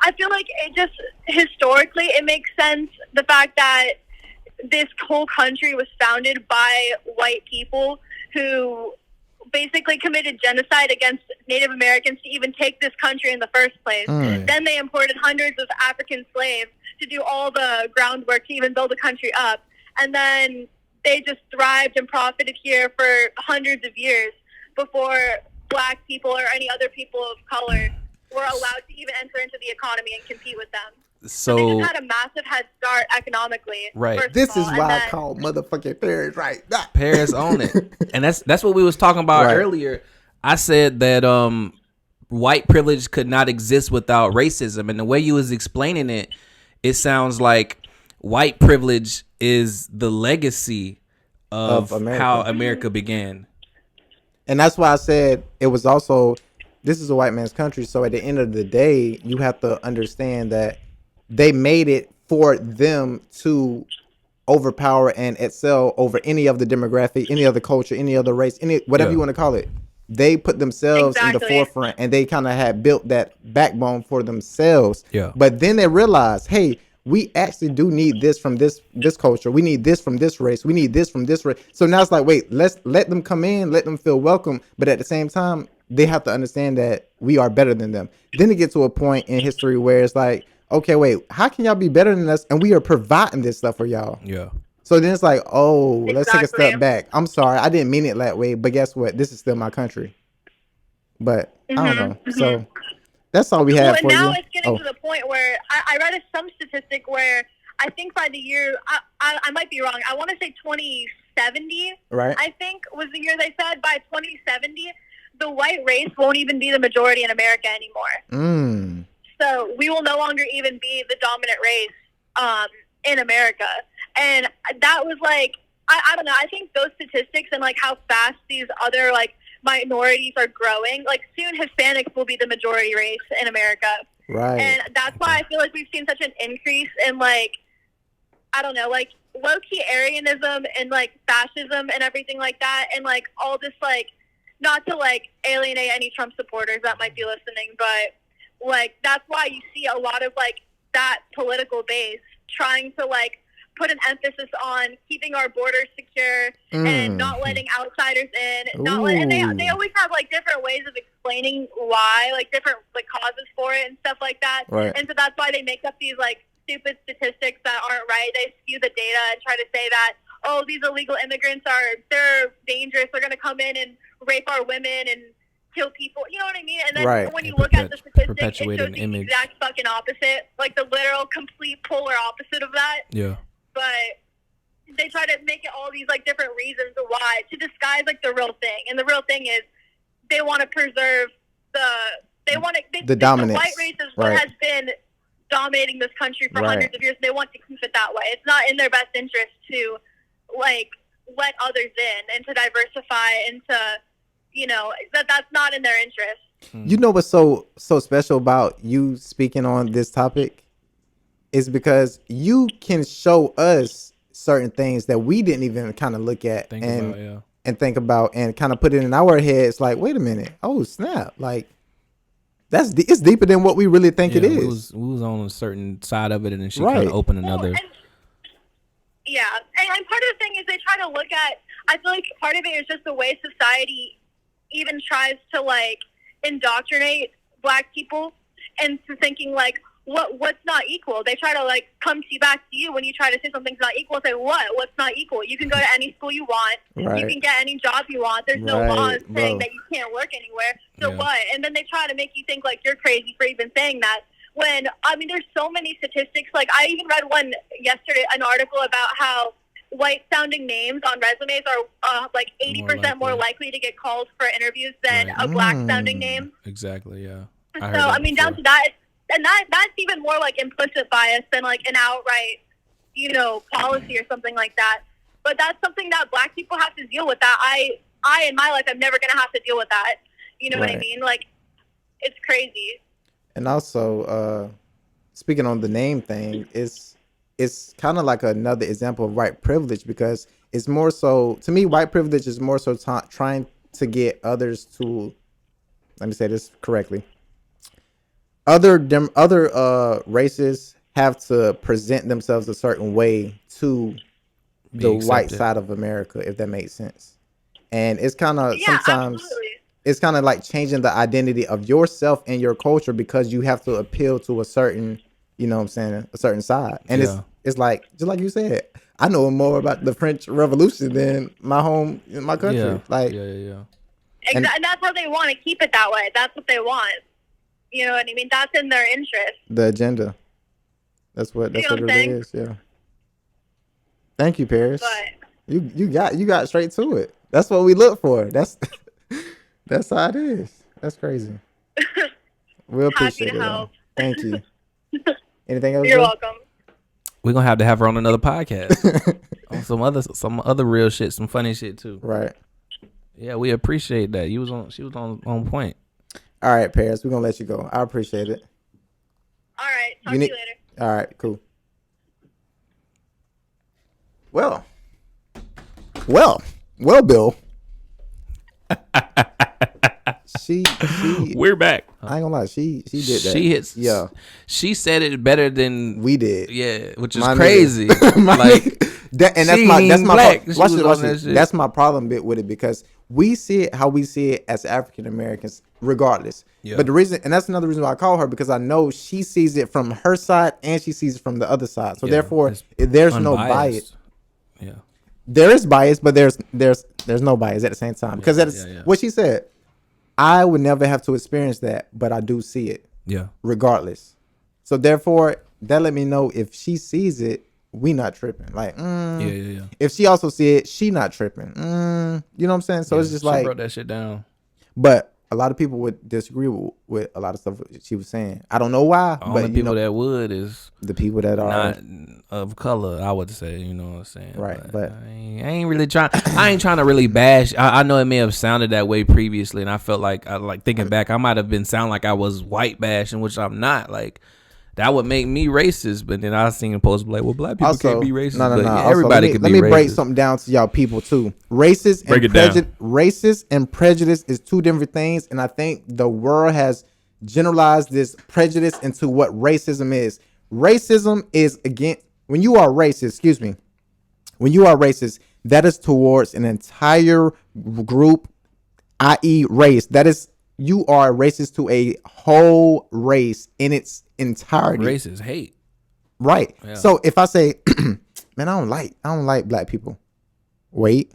[SPEAKER 5] I feel like it just historically it makes sense the fact that this whole country was founded by white people who basically committed genocide against Native Americans to even take this country in the first place. Then they imported hundreds of African slaves to do all the groundwork to even build the country up. And then they just thrived and profited here for hundreds of years before black people or any other people of color were allowed to even enter into the economy and compete with them. So they just had a massive head start economically.
[SPEAKER 7] Right.
[SPEAKER 5] first of
[SPEAKER 3] This is
[SPEAKER 5] all,
[SPEAKER 3] why I
[SPEAKER 5] then-
[SPEAKER 3] call motherfucking Paris right now.
[SPEAKER 7] Paris own it. And that's what we was talking about
[SPEAKER 3] Right.
[SPEAKER 7] earlier. I said that white privilege could not exist without racism, and the way you was explaining it, it sounds like white privilege is the legacy of
[SPEAKER 3] America.
[SPEAKER 7] how America began.
[SPEAKER 3] And that's why I said it was also, this is a white man's country. So at the end of the day, you have to understand that they made it for them to overpower and excel over any of the demographic, any other culture, any other race, whatever
[SPEAKER 7] Yeah.
[SPEAKER 3] you want to call it. They put themselves in the
[SPEAKER 5] Exactly.
[SPEAKER 3] forefront, and they kind of had built that backbone for themselves.
[SPEAKER 7] Yeah.
[SPEAKER 3] But then they realized, hey, we actually do need this from this culture. We need this from this race. We need this from this race. So now it's like, wait, let's let them come in, let them feel welcome. But at the same time, they have to understand that we are better than them. Then it gets to a point in history where it's like, okay, wait, how can y'all be better than us? And we are providing this stuff for y'all.
[SPEAKER 7] Yeah.
[SPEAKER 3] So then it's like, oh, let's take a
[SPEAKER 5] Exactly.
[SPEAKER 3] step back. I'm sorry, I didn't mean it that way, but guess what? This is still my country. But I don't know. So that's all we have
[SPEAKER 5] Well,
[SPEAKER 3] for
[SPEAKER 5] now
[SPEAKER 3] you.
[SPEAKER 5] it's getting to the point where I read some statistic where I think by the year, I might be wrong, I want to say 2070,
[SPEAKER 3] Right.
[SPEAKER 5] I think was the year they said. By 2070, the white race won't even be the majority in America anymore. So we will no longer even be the dominant race in America. And that was like, I don't know, I think those statistics and like how fast these other like minorities are growing, like soon Hispanics will be the majority race in America.
[SPEAKER 3] Right.
[SPEAKER 5] And that's why I feel like we've seen such an increase in like, I don't know, like low-key Aryanism and like fascism and everything like that. And like all this like, not to like alienate any Trump supporters that might be listening, but like that's why you see a lot of like that political base trying to like put an emphasis on keeping our borders secure and not letting outsiders in. And they always have like different ways of explaining why, like different like causes for it and stuff like that.
[SPEAKER 3] Right.
[SPEAKER 5] And so that's why they make up these like stupid statistics that aren't right. They skew the data and try to say that, oh, these illegal immigrants they're dangerous. They're going to come in and rape our women and kill people. You know what I mean? And then when you look at the statistics, it shows the exact fucking opposite, like the literal complete polar opposite of that.
[SPEAKER 7] Yeah.
[SPEAKER 5] But they try to make it all these like different reasons why to disguise like the real thing. And the real thing is they want to preserve the
[SPEAKER 3] dominance.
[SPEAKER 5] The white race is what has been dominating this country for hundreds of years. They want to keep it that way. It's not in their best interest to like let others in and to diversify and to, you know, that's not in their interest.
[SPEAKER 3] You know what's so special about you speaking on this topic is because you can show us certain things that we didn't even kind of look at and think about and kind of put it in our heads like, wait a minute, oh snap, like it's deeper than what we really think it is.
[SPEAKER 7] We was on a certain side of it, and then she kind of opened another.
[SPEAKER 5] And part of the thing is they try to look at, I feel like part of it is just the way society even tries to like indoctrinate black people into thinking like what's not equal. They try to like come back to you when you try to say something's not equal. Say what's not equal? You can go to any school you want.
[SPEAKER 3] Right.
[SPEAKER 5] You can get any job you want. There's no laws saying that you can't work anywhere. So what? And then they try to make you think like you're crazy for even saying that. When I mean, there's so many statistics. Like I even read one yesterday, an article about how white-sounding names on resumes are like 80% more likely to get called for interviews than a black-sounding name.
[SPEAKER 7] Exactly. Yeah.
[SPEAKER 5] So I mean, down to that, and that's even more like implicit bias than like an outright, you know, policy or something like that. But that's something that black people have to deal with. That I in my life, I'm never gonna have to deal with that. You know what I mean? Like, it's crazy.
[SPEAKER 3] And also, speaking on the name thing, it's kind of like another example of white privilege, because it's more so, to me, white privilege is more so trying to get others to, let me say this correctly, other races have to present themselves a certain way to the white side of America, if that makes sense. And it's kind of sometimes
[SPEAKER 5] absolutely.
[SPEAKER 3] It's kind of like changing the identity of yourself and your culture because you have to appeal to a certain, you know what I'm saying, a certain side. And it's like, just like you said, I know more about the French Revolution than my country.
[SPEAKER 7] Yeah.
[SPEAKER 3] Like,
[SPEAKER 5] And that's how they want to keep it that way. That's what they want. You know what I mean? That's in their interest.
[SPEAKER 3] The agenda. That's what it is. Yeah. Thank you, Paris.
[SPEAKER 5] But
[SPEAKER 3] You got straight to it. That's what we look for. That's how it is. That's crazy. We appreciate it.
[SPEAKER 5] Help.
[SPEAKER 3] Thank you. Anything else?
[SPEAKER 5] You're welcome.
[SPEAKER 7] We're gonna have to have her on another podcast on some other real shit, some funny shit too.
[SPEAKER 3] Right.
[SPEAKER 7] Yeah, we appreciate that. She was on point.
[SPEAKER 3] All right, Paris, we're gonna let you go. I appreciate it.
[SPEAKER 5] All right. Talk to you later.
[SPEAKER 3] All right, cool. Well, Bill. she
[SPEAKER 7] We're back.
[SPEAKER 3] I ain't gonna lie, she did that.
[SPEAKER 7] She hits.
[SPEAKER 3] Yeah,
[SPEAKER 7] She said it better than
[SPEAKER 3] we did.
[SPEAKER 7] Yeah, which is
[SPEAKER 3] My
[SPEAKER 7] crazy.
[SPEAKER 3] My
[SPEAKER 7] Like
[SPEAKER 3] nigga. That's
[SPEAKER 7] she
[SPEAKER 3] my
[SPEAKER 7] ain't black. She
[SPEAKER 3] watch
[SPEAKER 7] was
[SPEAKER 3] this,
[SPEAKER 7] on
[SPEAKER 3] watch
[SPEAKER 7] that
[SPEAKER 3] this.
[SPEAKER 7] shit.
[SPEAKER 3] That's my problem bit with it because we see it how we see it as African Americans, regardless.
[SPEAKER 7] Yeah.
[SPEAKER 3] But the reason, and that's another reason why I call her, because I know she sees it from her side and she sees it from the other side. So
[SPEAKER 7] Yeah,
[SPEAKER 3] therefore,
[SPEAKER 7] it's
[SPEAKER 3] there's no
[SPEAKER 7] unbiased.
[SPEAKER 3] bias.
[SPEAKER 7] Yeah.
[SPEAKER 3] There is bias, but there's no bias at the same time because that's what she said. I would never have to experience that, but I do see it.
[SPEAKER 7] Yeah.
[SPEAKER 3] Regardless. So therefore, that let me know if she sees it, we not tripping. Like,
[SPEAKER 7] Yeah.
[SPEAKER 3] if she also see it, she not tripping. You know what I'm saying? So it's just
[SPEAKER 7] she
[SPEAKER 3] like,
[SPEAKER 7] broke that shit down.
[SPEAKER 3] but a lot of people would disagree with a lot of stuff she was saying. I don't know why,
[SPEAKER 7] The only
[SPEAKER 3] but
[SPEAKER 7] people that would is
[SPEAKER 3] the people that are
[SPEAKER 7] not of color, I would say. You know what I'm saying?
[SPEAKER 3] right. But
[SPEAKER 7] I ain't really trying. I ain't trying to really bash. I know it may have sounded that way previously, and I felt like thinking back, I might have been sound like I was white bashing, which I'm not. Like that would make me racist. But then I seen a post like, well, black people
[SPEAKER 3] also,
[SPEAKER 7] can't be racist.
[SPEAKER 3] No.
[SPEAKER 7] But yeah,
[SPEAKER 3] Also,
[SPEAKER 7] everybody can be racist.
[SPEAKER 3] Let me break something down to y'all people too. Racist and prejudice is two different things, and I think the world has generalized this prejudice into what racism is. Racism is against when you are racist. Excuse me. When you are racist, that is towards an entire group, i.e., race. That is, you are racist to a whole race in its entirety.
[SPEAKER 7] Racist hate.
[SPEAKER 3] Right.
[SPEAKER 7] Yeah.
[SPEAKER 3] So if I say, man, I don't like black people. Wait,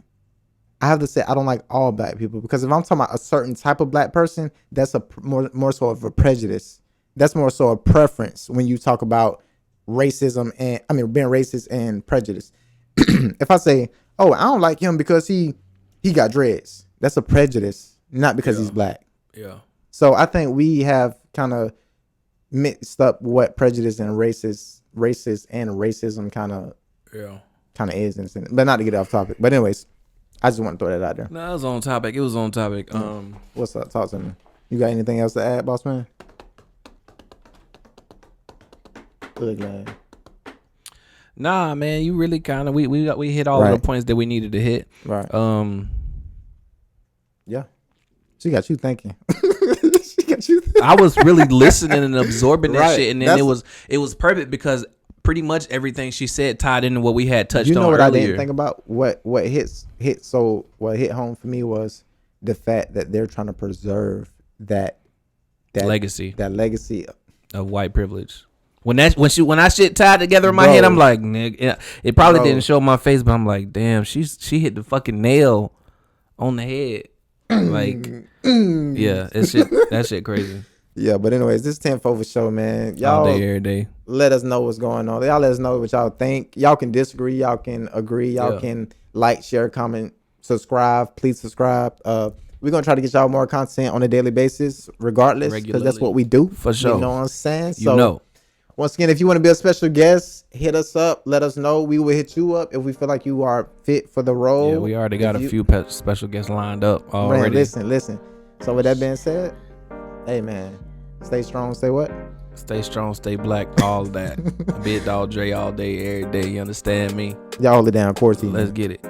[SPEAKER 3] I have to say I don't like all black people, because if I'm talking about a certain type of black person, that's a more so of a prejudice. That's more so a preference when you talk about racism and being racist and prejudice. If I say, oh, I don't like him because he got dreads, that's a prejudice, not because he's black.
[SPEAKER 7] Yeah.
[SPEAKER 3] So I think we have kind of mixed up what prejudice and racist and racism kind of is in a sense. But not to get off topic. But anyways, I just want to throw that out there.
[SPEAKER 7] No, it was on topic. It was on topic.
[SPEAKER 3] What's up? Talk to me. You got anything else to add, boss man? Good man.
[SPEAKER 7] Nah, man, you really kind of we hit all of the points that we needed to hit.
[SPEAKER 3] Right. Yeah. She got you thinking.
[SPEAKER 7] I was really listening and absorbing that
[SPEAKER 3] Right.
[SPEAKER 7] shit, and then it was perfect because pretty much everything she said tied into what we had touched on.
[SPEAKER 3] You know what
[SPEAKER 7] earlier.
[SPEAKER 3] I didn't think about? What hit home for me was the fact that they're trying to preserve that
[SPEAKER 7] legacy
[SPEAKER 3] of
[SPEAKER 7] white privilege. When I shit tied together in my head, I'm like, nigga, it probably didn't show my face, but I'm like, damn, she hit the fucking nail on the head. Like, yeah, that shit crazy.
[SPEAKER 3] Yeah, but anyways, this 10-4 for show, man. Y'all
[SPEAKER 7] all day, every day.
[SPEAKER 3] Let us know what's going on. Y'all let us know what y'all think. Y'all can disagree. Y'all can agree. Y'all can like, share, comment, subscribe. Please subscribe. We're going to try to get y'all more content on a daily basis, regardless, because that's what we do.
[SPEAKER 7] For sure.
[SPEAKER 3] You know what I'm saying?
[SPEAKER 7] So,
[SPEAKER 3] once again, if you want to be a special guest, hit us up. Let us know. We will hit you up if we feel like you are fit for the role.
[SPEAKER 7] Yeah, we already got a few special guests lined up already.
[SPEAKER 3] Man, listen. So with that being said, hey, man, stay strong, stay what?
[SPEAKER 7] Stay strong, stay black, all that. Big Dog Dre all day, every day. You understand me?
[SPEAKER 3] Y'all hold it down, Corty.
[SPEAKER 7] Let's get it.